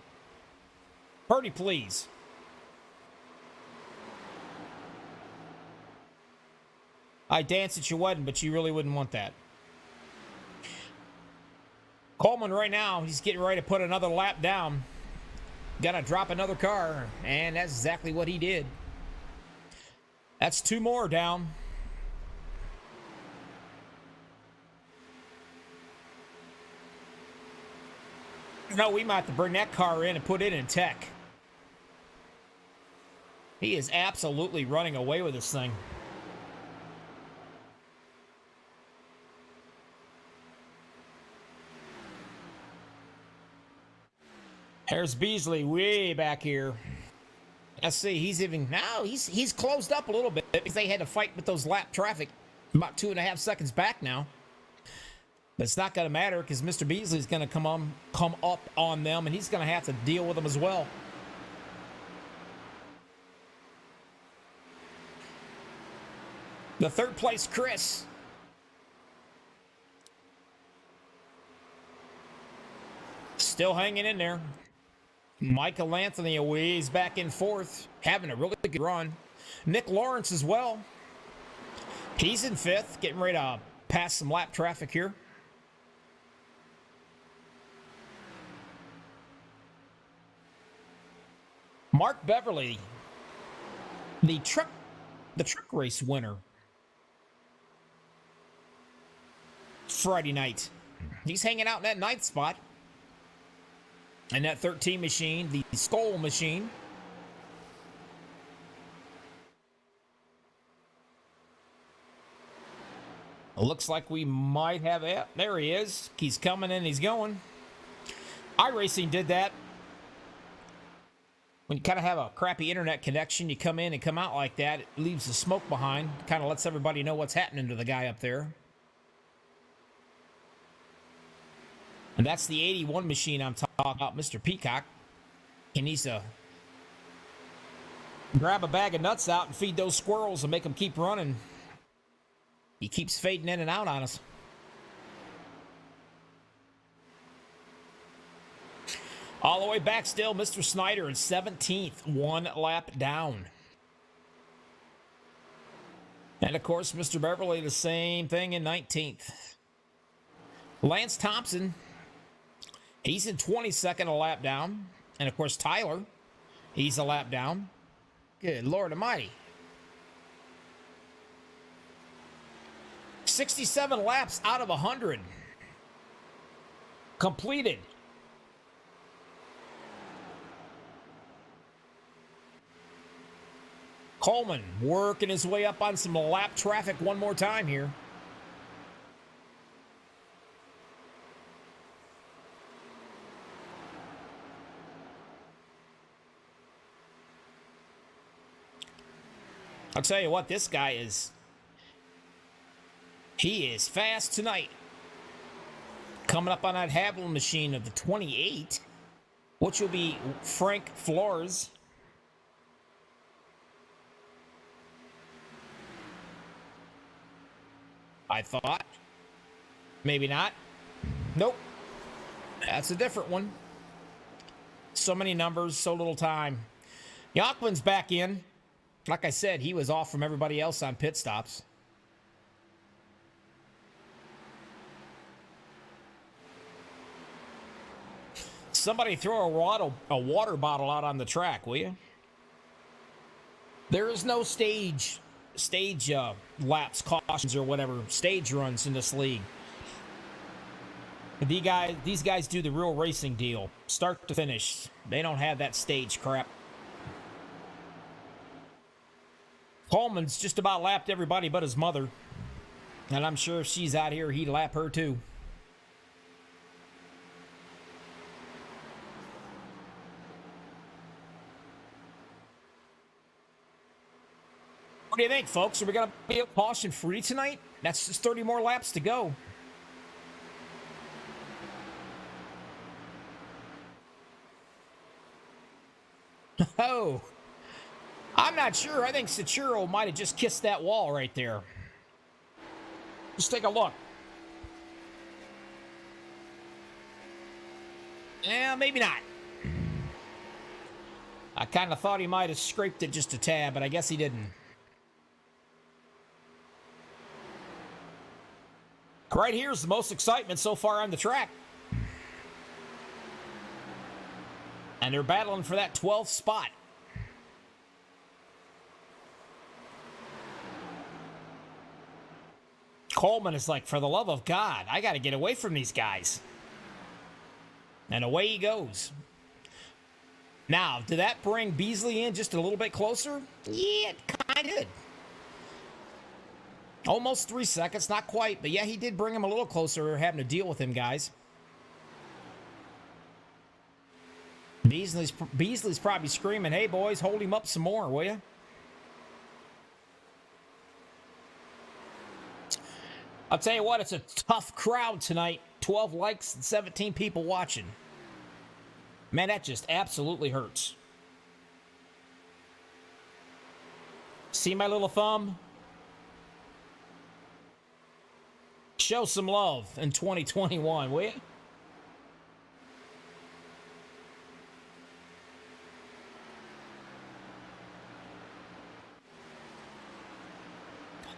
Pretty please. I dance at your wedding, but you really wouldn't want that. Coleman right now, he's getting ready to put another lap down. Gonna drop another car, and that's exactly what he did. That's 2 more down. No, we might have to bring that car in and put it in tech. He is absolutely running away with this thing. There's Beasley way back here. Let's see, he's even now he's closed up a little bit because they had to fight with those lap traffic about 2.5 seconds back now. But it's not going to matter because Mr. Beasley's going to come up on them, and he's going to have to deal with them as well. The third place, Chris. Still hanging in there. Michael Anthony a ways back in fourth, having a really good run. Nick Lawrence as well. He's in fifth, getting ready to pass some lap traffic here. Mark Beverly, the truck race winner Friday night. He's hanging out in that ninth spot. And that 13 machine, the Skull machine. Looks like we might have it. There he is. He's coming and he's going. iRacing did that. When you kind of have a crappy internet connection, you come in and come out like that, it leaves the smoke behind. Kind of lets everybody know what's happening to the guy up there. And that's the 81 machine I'm talking about, Mr. Peacock. He needs to grab a bag of nuts out and feed those squirrels and make them keep running. He keeps fading in and out on us. All the way back still, Mr. Snyder in 17th, 1 lap down. And, of course, Mr. Beverly, the same thing in 19th. Lance Thompson, he's in 22nd, a lap down. And, of course, Tyler, he's a lap down. Good Lord Almighty. 67 laps out of 100. completed. Coleman working his way up on some lap traffic one more time here. I'll tell you what, this guy is... He is fast tonight. Coming up on that Haviland machine of the 28, which will be Frank Flores. I thought. Maybe not. Nope. That's a different one. So many numbers, so little time. Yonkman's back in. Like I said, he was off from everybody else on pit stops. Somebody throw a water bottle out on the track, will you? There is no stage laps, cautions, or whatever, stage runs in this league. These guys do the real racing deal, start to finish. They don't have that stage crap. Coleman's just about lapped everybody but his mother. And I'm sure if she's out here, he'd lap her too. What do you think, folks? Are we going to be caution free tonight? That's just 30 more laps to go. Oh, I'm not sure. I think Sachiro might have just kissed that wall right there. Let's take a look. Yeah, maybe not. I kind of thought he might have scraped it just a tad, but I guess he didn't. Right here's the most excitement so far on the track. And they're battling for that 12th spot. Coleman is like, for the love of God, I got to get away from these guys. And away he goes. Now, did that bring Beasley in just a little bit closer? Yeah, it kind of did. Almost 3 seconds, not quite, but yeah, he did bring him a little closer, having to deal with him, guys. Beasley's probably screaming, hey, boys, hold him up some more, will you? I'll tell you what, it's a tough crowd tonight. 12 likes and 17 people watching. Man, that just absolutely hurts. See my little thumb? Show some love in 2021, will you?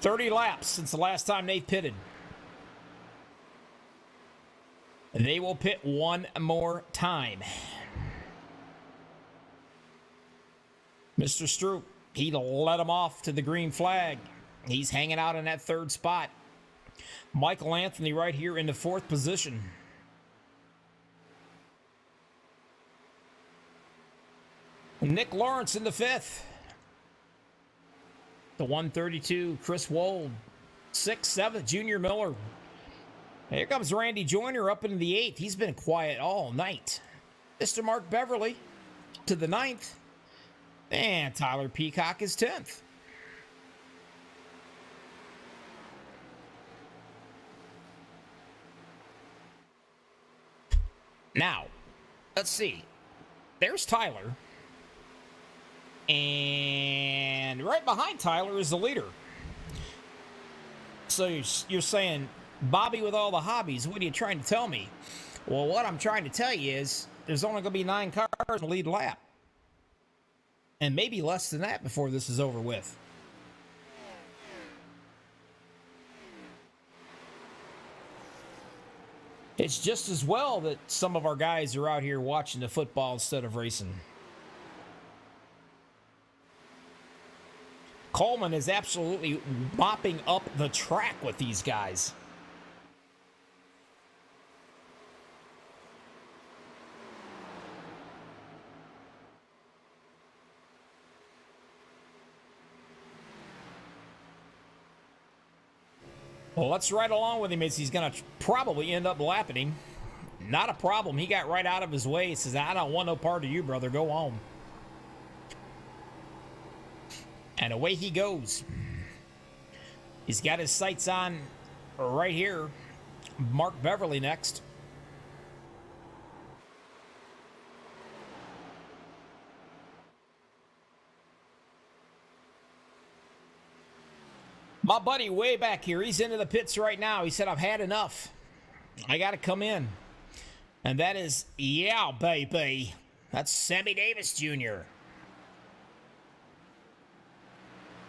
$30 laps since the last time they pitted. They will pit one more time. Mr. Stroop, he let him off to the green flag. He's hanging out in that third spot. Michael Anthony right here in the fourth position. Nick Lawrence in the fifth. The 132, Chris Wold. 6th, 7th, Junior Miller. Here comes Randy Joyner up into the 8th. He's been quiet all night. Mr. Mark Beverly to the 9th. And Tyler Peacock is 10th. Now, let's see. There's Tyler. And right behind Tyler is the leader. So you're saying, Bobby with all the hobbies, what are you trying to tell me? Well, what I'm trying to tell you is there's only going to be 9 cars in the lead lap. And maybe less than that before this is over with. It's just as well that some of our guys are out here watching the football instead of racing. Coleman is absolutely mopping up the track with these guys. Well, let's ride along with him as he's going to probably end up lapping him. Not a problem. He got right out of his way. He says, I don't want no part of you, brother. Go on. And away he goes. He's got his sights on right here. Mark Beverly next. My buddy way back here, he's into the pits right now. He said, I've had enough. I got to come in. And that is, yeah, baby. That's Sammy Davis Jr.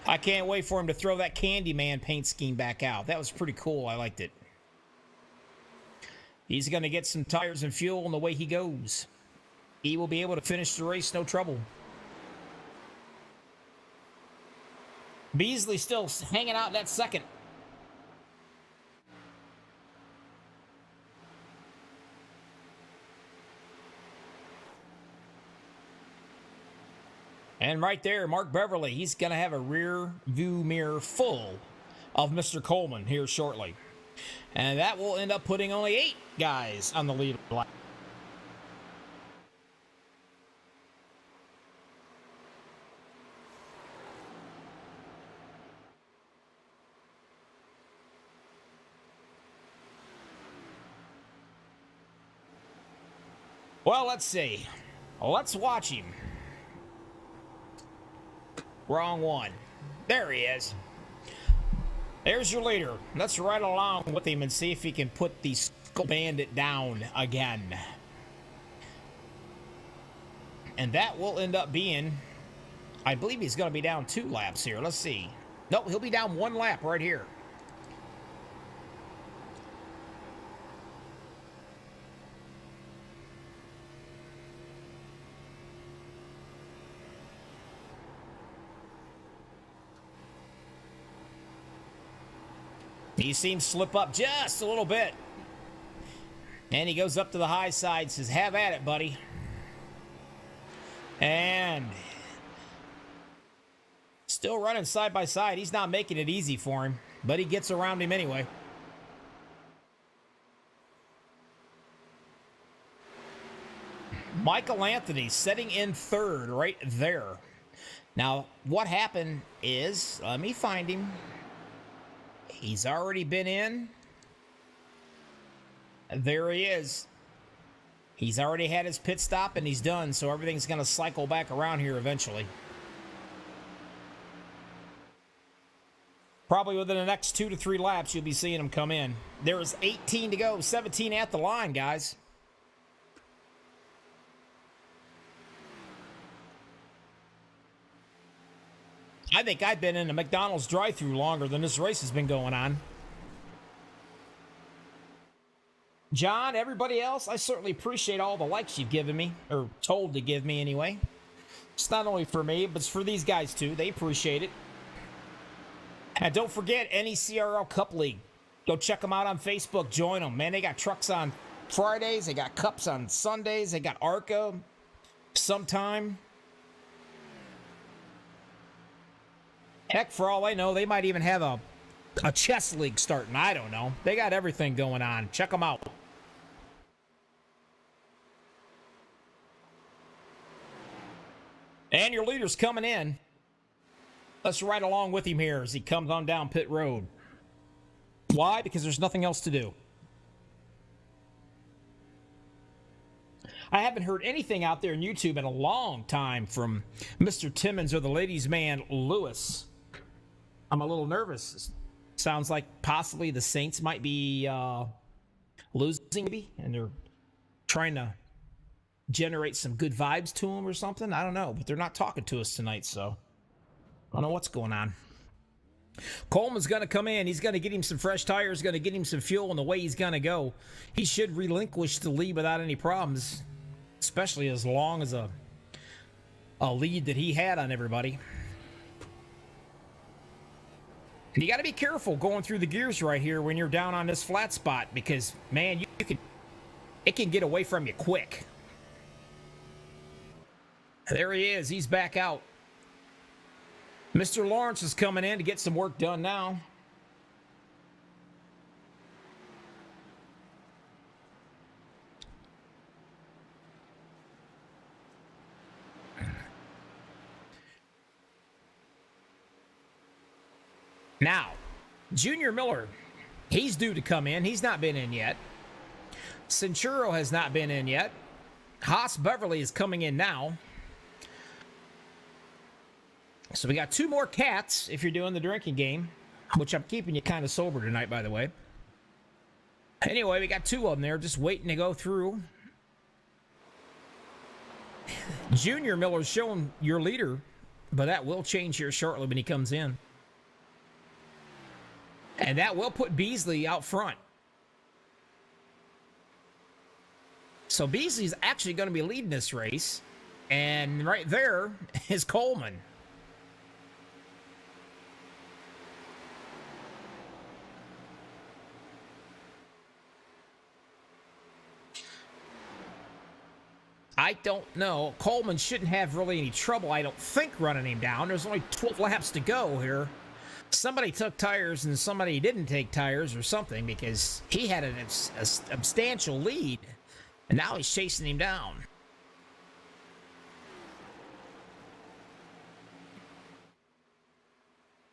I can't wait for him to throw that Candyman paint scheme back out. That was pretty cool. I liked it. He's going to get some tires and fuel, and the way he goes, he will be able to finish the race no trouble. Beasley still hanging out in that second. And right there, Mark Beverly, he's going to have a rear view mirror full of Mr. Coleman here shortly. And that will end up putting only 8 guys on the lead lap. Well, let's see. Let's watch him. Wrong one. There he is. There's your leader. Let's ride along with him and see if he can put the Skull Bandit down again. And that will end up being, I believe he's going to be down 2 laps here. Let's see. Nope, he'll be down 1 lap right here. He seems to slip up just a little bit. And he goes up to the high side, says, have at it, buddy. And still running side by side. He's not making it easy for him, but he gets around him anyway. Michael Anthony setting in 3rd right there. Now, what happened is, let me find him. He's already been in. There he is. He's already had his pit stop and he's done, so everything's going to cycle back around here eventually. Probably within the next 2 to 3 laps, you'll be seeing him come in. There is 18 to go, 17 at the line, guys. I think I've been in a McDonald's drive-thru longer than this race has been going on. John, everybody else, I certainly appreciate all the likes you've given me, or told to give me anyway. It's not only for me, but it's for these guys too. They appreciate it. And don't forget, NECRL Cup League. Go check them out on Facebook. Join them. Man, they got trucks on Fridays. They got cups on Sundays. They got ARCA sometime. Heck, for all I know, they might even have a chess league starting. I don't know. They got everything going on. Check them out. And your leader's coming in. Let's ride along with him here as he comes on down pit road. Why? Because there's nothing else to do. I haven't heard anything out there on YouTube in a long time from Mr. Timmons or the ladies' man, Lewis. I'm a little nervous. Sounds like possibly the Saints might be losing, maybe, and they're trying to generate some good vibes to them or something. I don't know, but they're not talking to us tonight, so I don't know what's going on. Coleman's going to come in. He's going to get him some fresh tires, going to get him some fuel, and the way he's going to go, he should relinquish the lead without any problems, especially as long as a lead that he had on everybody. And you got to be careful going through the gears right here when you're down on this flat spot because, man, it can get away from you quick. There he is. He's back out. Mr. Lawrence is coming in to get some work done now. Now, Junior Miller, he's due to come in. He's not been in yet. Centuro has not been in yet. Haas Beverly is coming in now. So we got 2 more cats if you're doing the drinking game, which I'm keeping you kind of sober tonight, by the way. Anyway, we got 2 of them there just waiting to go through. Junior Miller's showing your leader, but that will change here shortly when he comes in. And that will put Beasley out front. So Beasley's actually going to be leading this race. And right there is Coleman. I don't know. Coleman shouldn't have really any trouble, I don't think, running him down. There's only 12 laps to go here. Somebody took tires and somebody didn't take tires or something, because he had a substantial lead. And now he's chasing him down.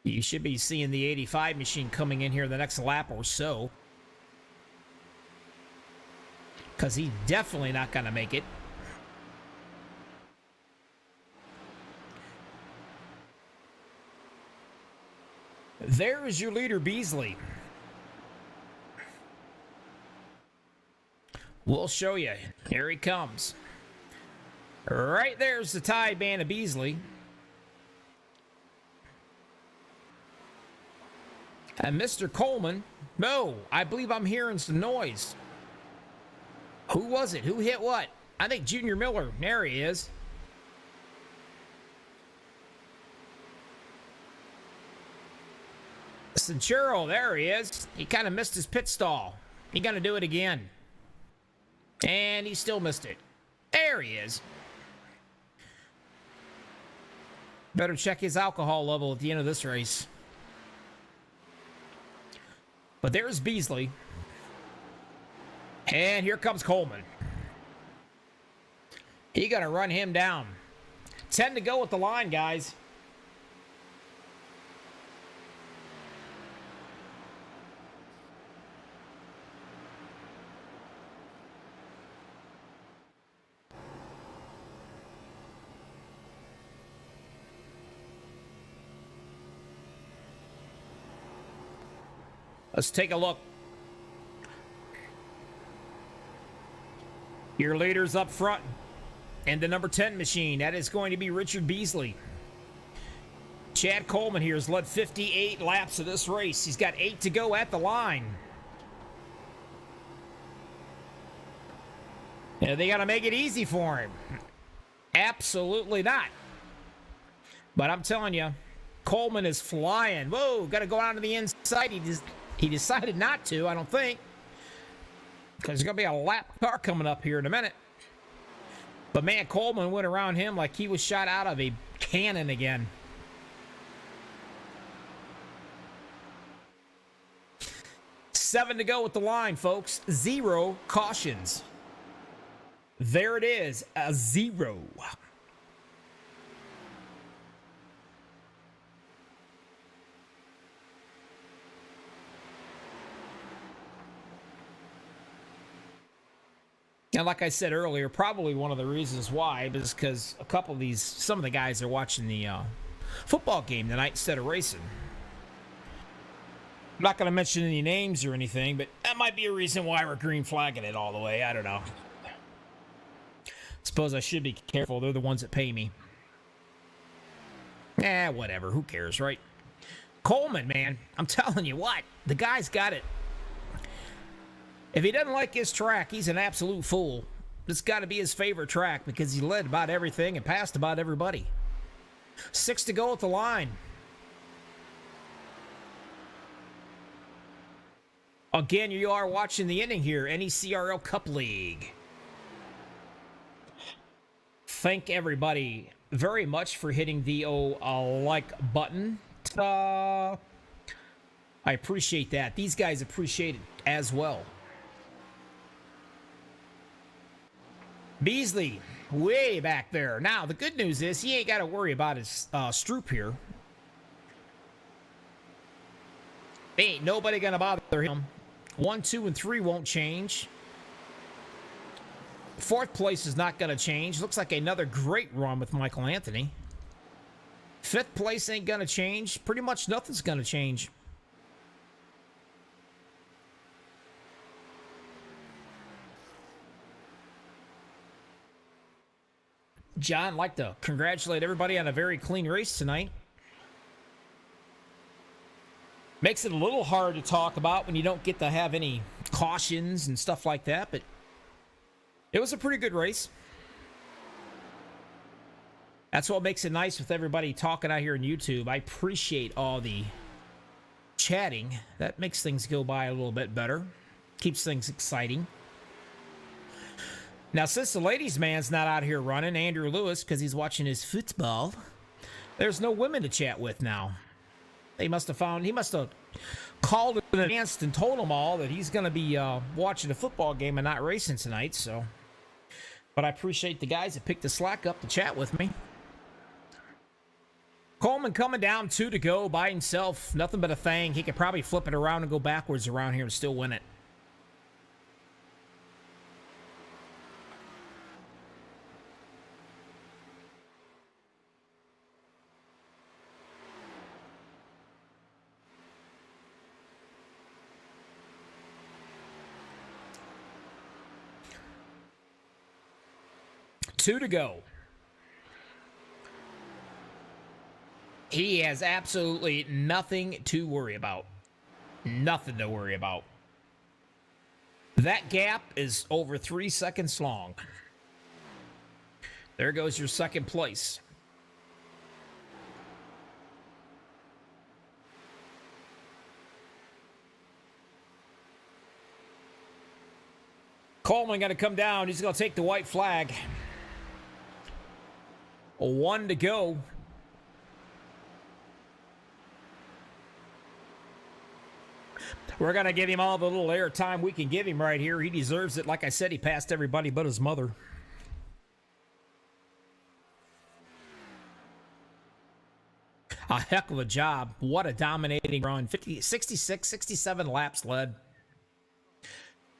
You should be seeing the 85 machine coming in here the next lap or so, because he's definitely not going to make it. There is your leader, Beasley. We'll show you. Here he comes. Right there's the Tide band of Beasley. And Mr. Coleman. No, I believe I'm hearing some noise. Who was it? Who hit what? I think Junior Miller. There he is. Centuro, there he is. He kind of missed his pit stall. He's going to do it again. And he still missed it. There he is. Better check his alcohol level at the end of this race. But there's Beasley. And here comes Coleman. He's going to run him down. 10 to go with the line, guys. Let's take a look. Your leaders up front. And the number 10 machine. That is going to be Richard Beasley. Chad Coleman here has led 58 laps of this race. He's got 8 to go at the line. Yeah, they got to make it easy for him. Absolutely not. But I'm telling you, Coleman is flying. Whoa, got to go out to the inside. He decided not to, I don't think, because there's going to be a lap car coming up here in a minute. But, man, Coleman went around him like he was shot out of a cannon again. Seven to go with the line, folks. 0 cautions. There it is, a 0. And like I said earlier, probably one of the reasons why is because some of the guys are watching the football game tonight instead of racing. I'm not going to mention any names or anything, but that might be a reason why we're green flagging it all the way. I don't know. Suppose I should be careful. They're the ones that pay me. Whatever. Who cares, right? Coleman, man, I'm telling you what, the guy's got it. If he doesn't like his track, he's an absolute fool. This got to be his favorite track because he led about everything and passed about everybody. 6 to go at the line. Again, you are watching the inning here, NECRL Cup League. Thank everybody very much for hitting the like button. I appreciate that. These guys appreciate it as well. Beasley, way back there. Now, the good news is he ain't got to worry about his Stroop here. Ain't nobody gonna bother him. 1, 2, and 3 won't change. 4th place is not gonna change. Looks like another great run with Michael Anthony. 5th place ain't gonna change. Pretty much nothing's gonna change. John, I'd like to congratulate everybody on a very clean race tonight. Makes it a little hard to talk about when you don't get to have any cautions and stuff like that, but it was a pretty good race. That's what makes it nice with everybody talking out here on YouTube. I appreciate all the chatting. That makes things go by a little bit better. Keeps things exciting. Now, since the ladies' man's not out here running, Andrew Lewis, because he's watching his football, there's no women to chat with now. He must have called in advance and told them all that he's going to be watching a football game and not racing tonight. So, but I appreciate the guys that picked the slack up to chat with me. Coleman coming down, 2 to go by himself. Nothing but a thing. He could probably flip it around and go backwards around here and still win it. Two to go. He has absolutely nothing to worry about. Nothing to worry about. That gap is over 3 seconds long. There goes your 2nd place. Coleman going to come down. He's going to take the white flag. 1 to go. We're going to give him all the little air time we can give him right here. He deserves it. Like I said, he passed everybody but his mother. A heck of a job. What a dominating run. 66, 67 laps led.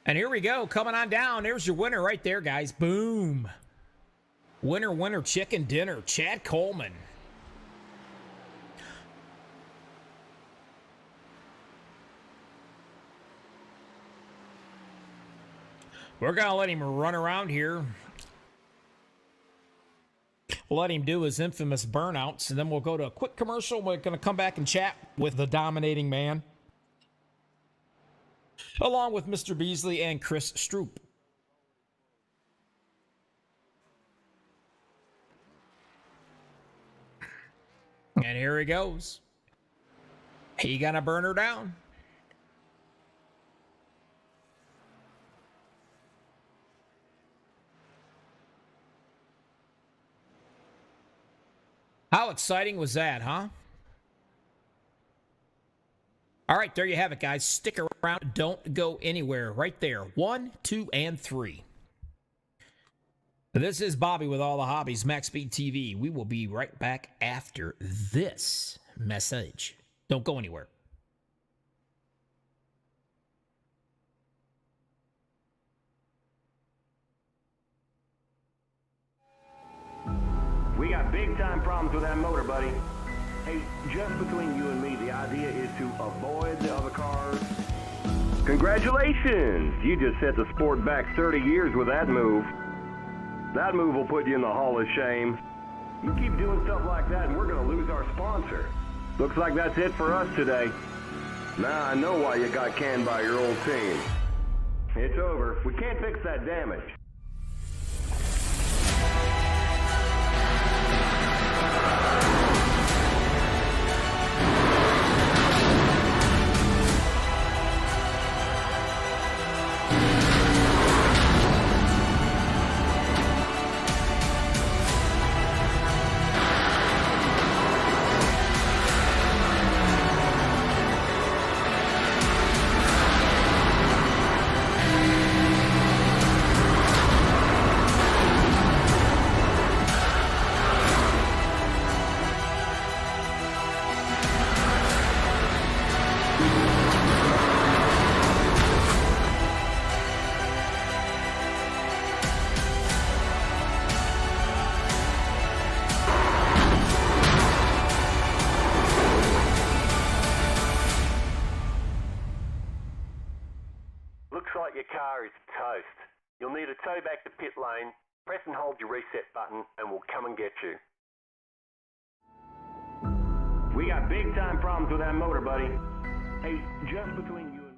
And here we go. Coming on down. There's your winner right there, guys. Boom. Winner, winner, chicken dinner. Chad Coleman. We're going to let him run around here. We'll let him do his infamous burnouts, and then we'll go to a quick commercial. We're going to come back and chat with the dominating man, along with Mr. Beasley and Chris Stroop. And here he goes. He gonna burn her down. How exciting was that, huh? All right, there you have it, guys. Stick around. Don't go anywhere. Right there. 1, 2, and 3. This is Bobby with all the hobbies, MaxspeedTV. We will be right back after this message. Don't go anywhere.
We got big-time problems with that motor, buddy. Hey, just between you and me, the idea is to avoid the other cars. Congratulations! You just set the sport back 30 years with that move. That move will put you in the Hall of Shame. You keep doing stuff like that and we're going to lose our sponsor. Looks like that's it for us today. Now I know why you got canned by your old team. It's over. We can't fix that damage. you to tow back to pit lane, press and hold your reset button, and we'll come and get you. We got big time problems with that motor, buddy. Hey, just between you and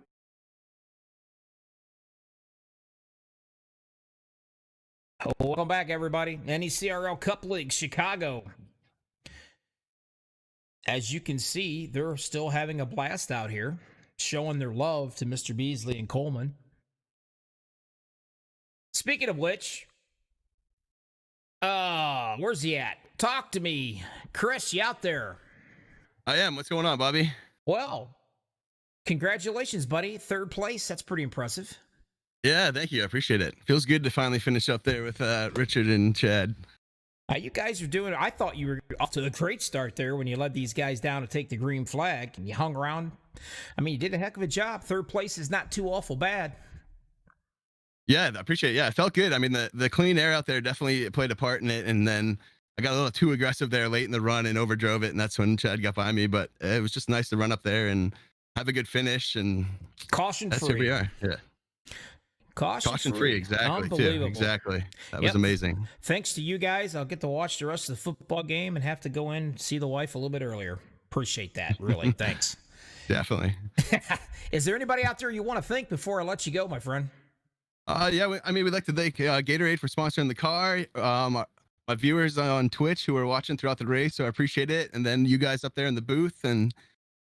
me.
Welcome back, everybody. NECRL Cup League, Chicago. As you can see, they're still having a blast out here, showing their love to Mr. Beasley and Coleman. Speaking of which, where's he at? Talk to me. Chris, you out there?
I am. What's going on, Bobby?
Well, congratulations, buddy. 3rd place. That's pretty impressive.
Yeah, thank you. I appreciate it. Feels good to finally finish up there with Richard and Chad.
You guys are doing it. I thought you were off to a great start there when you led these guys down to take the green flag and you hung around. I mean, you did a heck of a job. 3rd place is not too awful bad.
Yeah, I appreciate it. Yeah, it felt good. I mean, the clean air out there definitely played a part in it. And then I got a little too aggressive there late in the run and overdrove it. And that's when Chad got by me. But it was just nice to run up there and have a good finish. And
Caution
that's
free.
Here we are. Yeah. Caution free. Exactly.
Unbelievable.
Too. Exactly. That was amazing.
Thanks to you guys, I'll get to watch the rest of the football game and have to go in and see the wife a little bit earlier. Appreciate that. Really. Thanks.
Definitely.
Is there anybody out there you want to thank before I let you go, my friend?
Yeah, we'd like to thank Gatorade for sponsoring the car. My viewers on Twitch who are watching throughout the race, so I appreciate it. And then you guys up there in the booth and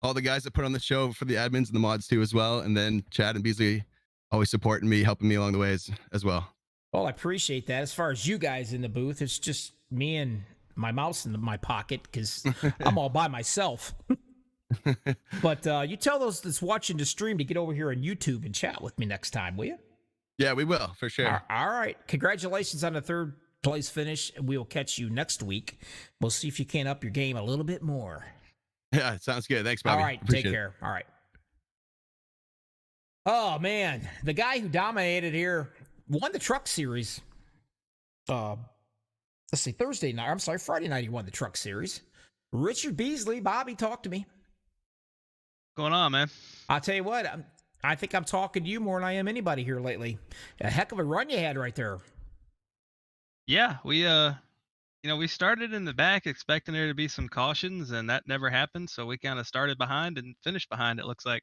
all the guys that put on the show for the admins and the mods too as well. And then Chad and Beasley always supporting me, helping me along the way as well.
Well, I appreciate that. As far as you guys in the booth, it's just me and my mouse in my pocket because I'm all by myself. But you tell those that's watching the stream to get over here on YouTube and chat with me next time, will you?
Yeah, we will, for sure.
All right. Congratulations on the 3rd place finish. We will catch you next week. We'll see if you can up your game a little bit more.
Yeah, sounds good. Thanks, Bobby.
All right. Take care. All right. Oh, man. The guy who dominated here won the truck series. Let's see, Friday night he won the truck series. Richard Beasley. Bobby, talk to me.
What's going on, man?
I'll tell you what. I think I'm talking to you more than I am anybody here lately. A heck of a run you had right there.
Yeah, we we started in the back expecting there to be some cautions, and that never happened. So we kind of started behind and finished behind, it looks like.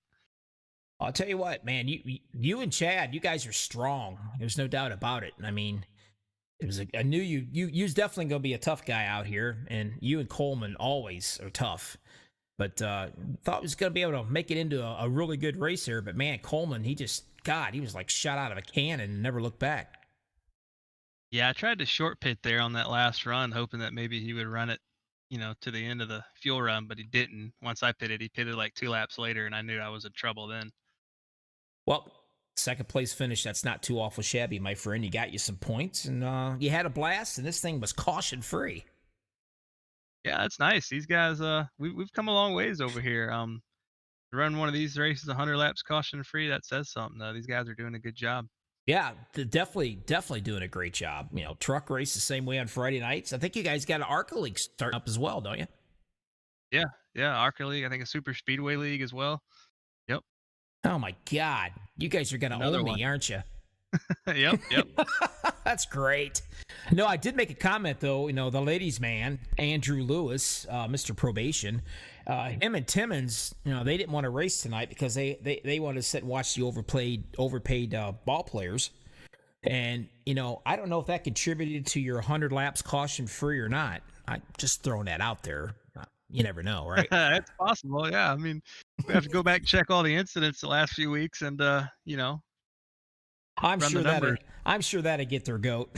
I'll tell you what, man, you and Chad, you guys are strong. There's no doubt about it. I mean, I knew you's definitely going to be a tough guy out here, and you and Coleman always are tough. But thought he was going to be able to make it into a really good race here. But man, Coleman, he was like shot out of a cannon and never looked back.
Yeah, I tried to short pit there on that last run, hoping that maybe he would run it, to the end of the fuel run, but he didn't. Once I pitted, he pitted like 2 laps later, and I knew I was in trouble then.
Well, 2nd place finish, that's not too awful shabby, my friend. You got you some points, and you had a blast, and this thing was caution-free.
Yeah, that's nice. These guys, we've come a long ways over here. To run one of these races 100 laps caution-free, that says something. These guys are doing a good job.
Yeah, definitely doing a great job. Truck race the same way on Friday nights. I think you guys got an ARCA League starting up as well, don't you?
Yeah, ARCA League. I think a Super Speedway League as well. Yep.
Oh my God, you guys are gonna own me, aren't you?
Yep.
That's great. No, I did make a comment though. The ladies' man, Andrew Lewis, Mr. Probation, him and Timmons, they didn't want to race tonight because they wanted to sit and watch the overpaid ball players. And I don't know if that contributed to your 100 laps caution free or not. I just throwing that out there. You never know, right?
It's possible. Yeah. I mean, we have to go back and check all the incidents the last few weeks, and
I'm sure that'd get their goat.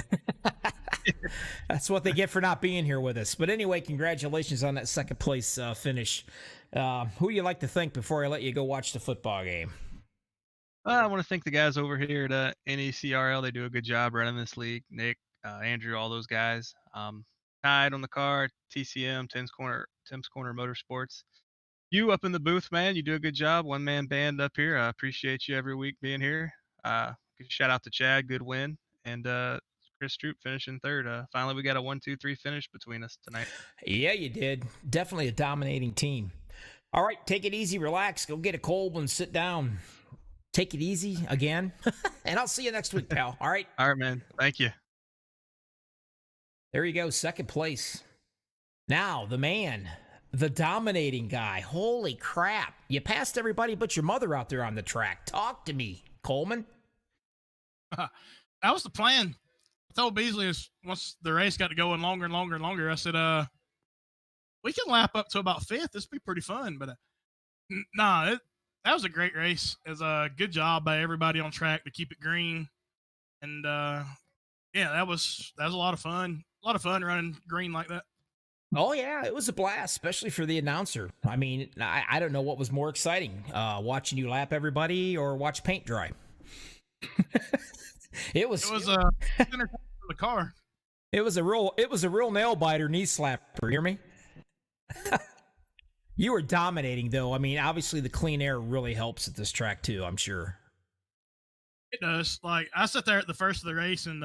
That's what they get for not being here with us. But anyway, congratulations on that 2nd place finish. Who do you like to thank before I let you go watch the football game?
I want to thank the guys over here at NECRL. They do a good job running this league. Nick, Andrew, all those guys. Tide on the car, TCM, Tim's Corner Motorsports. You up in the booth, man. You do a good job. One-man band up here. I appreciate you every week being here. Shout out to Chad, good win, and Chris Stroop finishing 3rd. Finally, we got a 1-2-3 finish between us tonight.
Yeah, you did. Definitely a dominating team. All right, take it easy, relax, go get a cold one, sit down. Take it easy again, and I'll see you next week, pal. All right.
All right, man. Thank you.
There you go, second place. Now, the man, the dominating guy. Holy crap. You passed everybody but your mother out there on the track. Talk to me, Coleman.
That was the plan. I told Beasley once the race got to going longer and longer and longer, I said, we can lap up to about fifth. This will be pretty fun. But that was a great race. It was a good job by everybody on track to keep it green. And yeah, that was a lot of fun. A lot of fun running green like that.
Oh, yeah, it was a blast, especially for the announcer. I mean, I don't know what was more exciting, watching you lap everybody or watch paint dry. It was
entertaining for the car.
It was a real nail biter, knee slapper. You hear me? You were dominating, though. I mean, obviously the clean air really helps at this track too, I'm sure.
It does. Like, I sat there at the first of the race, and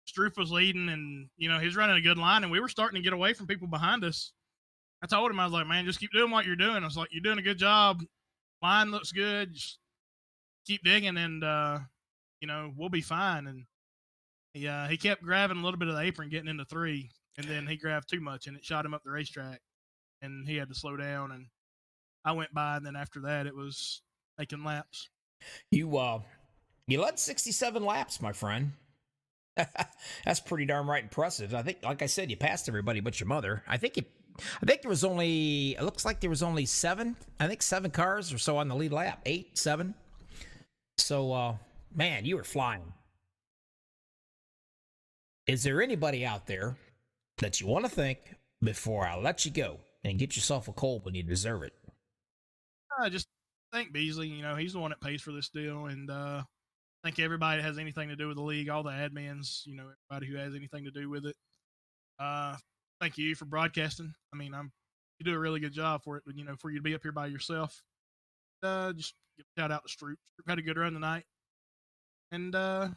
Stroop was leading, and he was running a good line, and we were starting to get away from people behind us. I told him, I was like, man, just keep doing what you're doing. I was like, you're doing a good job. Line looks good. Just keep digging, and we'll be fine. And he kept grabbing a little bit of the apron, getting into 3, and then he grabbed too much, and it shot him up the racetrack, and he had to slow down. And I went by, and then after that, it was making laps.
You led 67 laps, my friend. That's pretty darn right impressive. I think, like I said, you passed everybody but your mother. I think there was only, it looks like there was only 7 cars or so on the lead lap. 8, 7. So, man, you were flying. Is there anybody out there that you want to thank before I let you go and get yourself a cold when you deserve it?
Just thank Beasley. He's the one that pays for this deal, and thank everybody that has anything to do with the league, all the admins, everybody who has anything to do with it. Thank you for broadcasting. I mean, you do a really good job for it, but for you to be up here by yourself. Just give a shout out to Stroop. Stroop had a good run tonight, and yeah,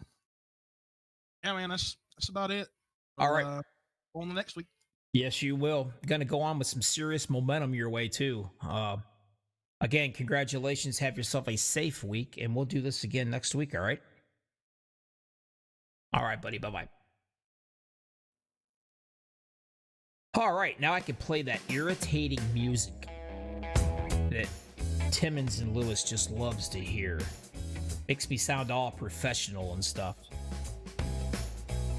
man, that's about it.
All right,
on the next week.
Yes, you will. Going to go on with some serious momentum your way too. Again, congratulations. Have yourself a safe week, and we'll do this again next week, all right? All right, buddy. Bye-bye. All right, now I can play that irritating music that Timmons and Lewis just loves to hear. Makes me sound all professional and stuff.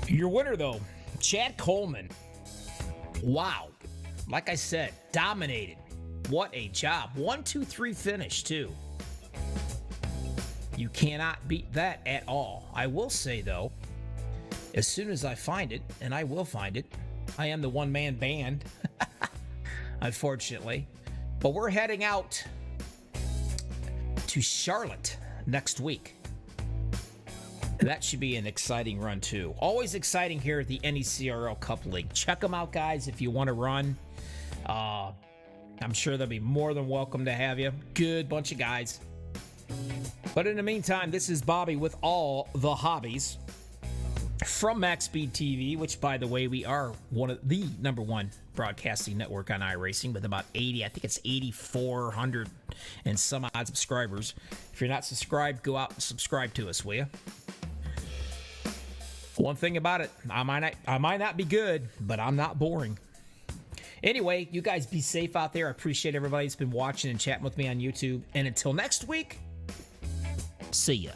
Your winner, though, Chad Coleman. Wow. Like I said, dominated. What a job. 1, 2, 3 finish, too. You cannot beat that at all. I will say, though, as soon as I find it, and I will find it, I am the one-man band, unfortunately. But we're heading out to Charlotte next week. That should be an exciting run, too. Always exciting here at the NECRL Cup League. Check them out, guys, if you want to run. I'm sure they'll be more than welcome to have you. Good bunch of guys. But in the meantime, this is Bobby with all the hobbies from MaxspeedTV, which, by the way, we are one of the #1 broadcasting network on iRacing with about 80, I think it's 8,400 and some odd subscribers. If you're not subscribed, go out and subscribe to us, will you? One thing about it, I might not be good, but I'm not boring. Anyway, you guys be safe out there. I appreciate everybody that's been watching and chatting with me on YouTube. And until next week, see ya.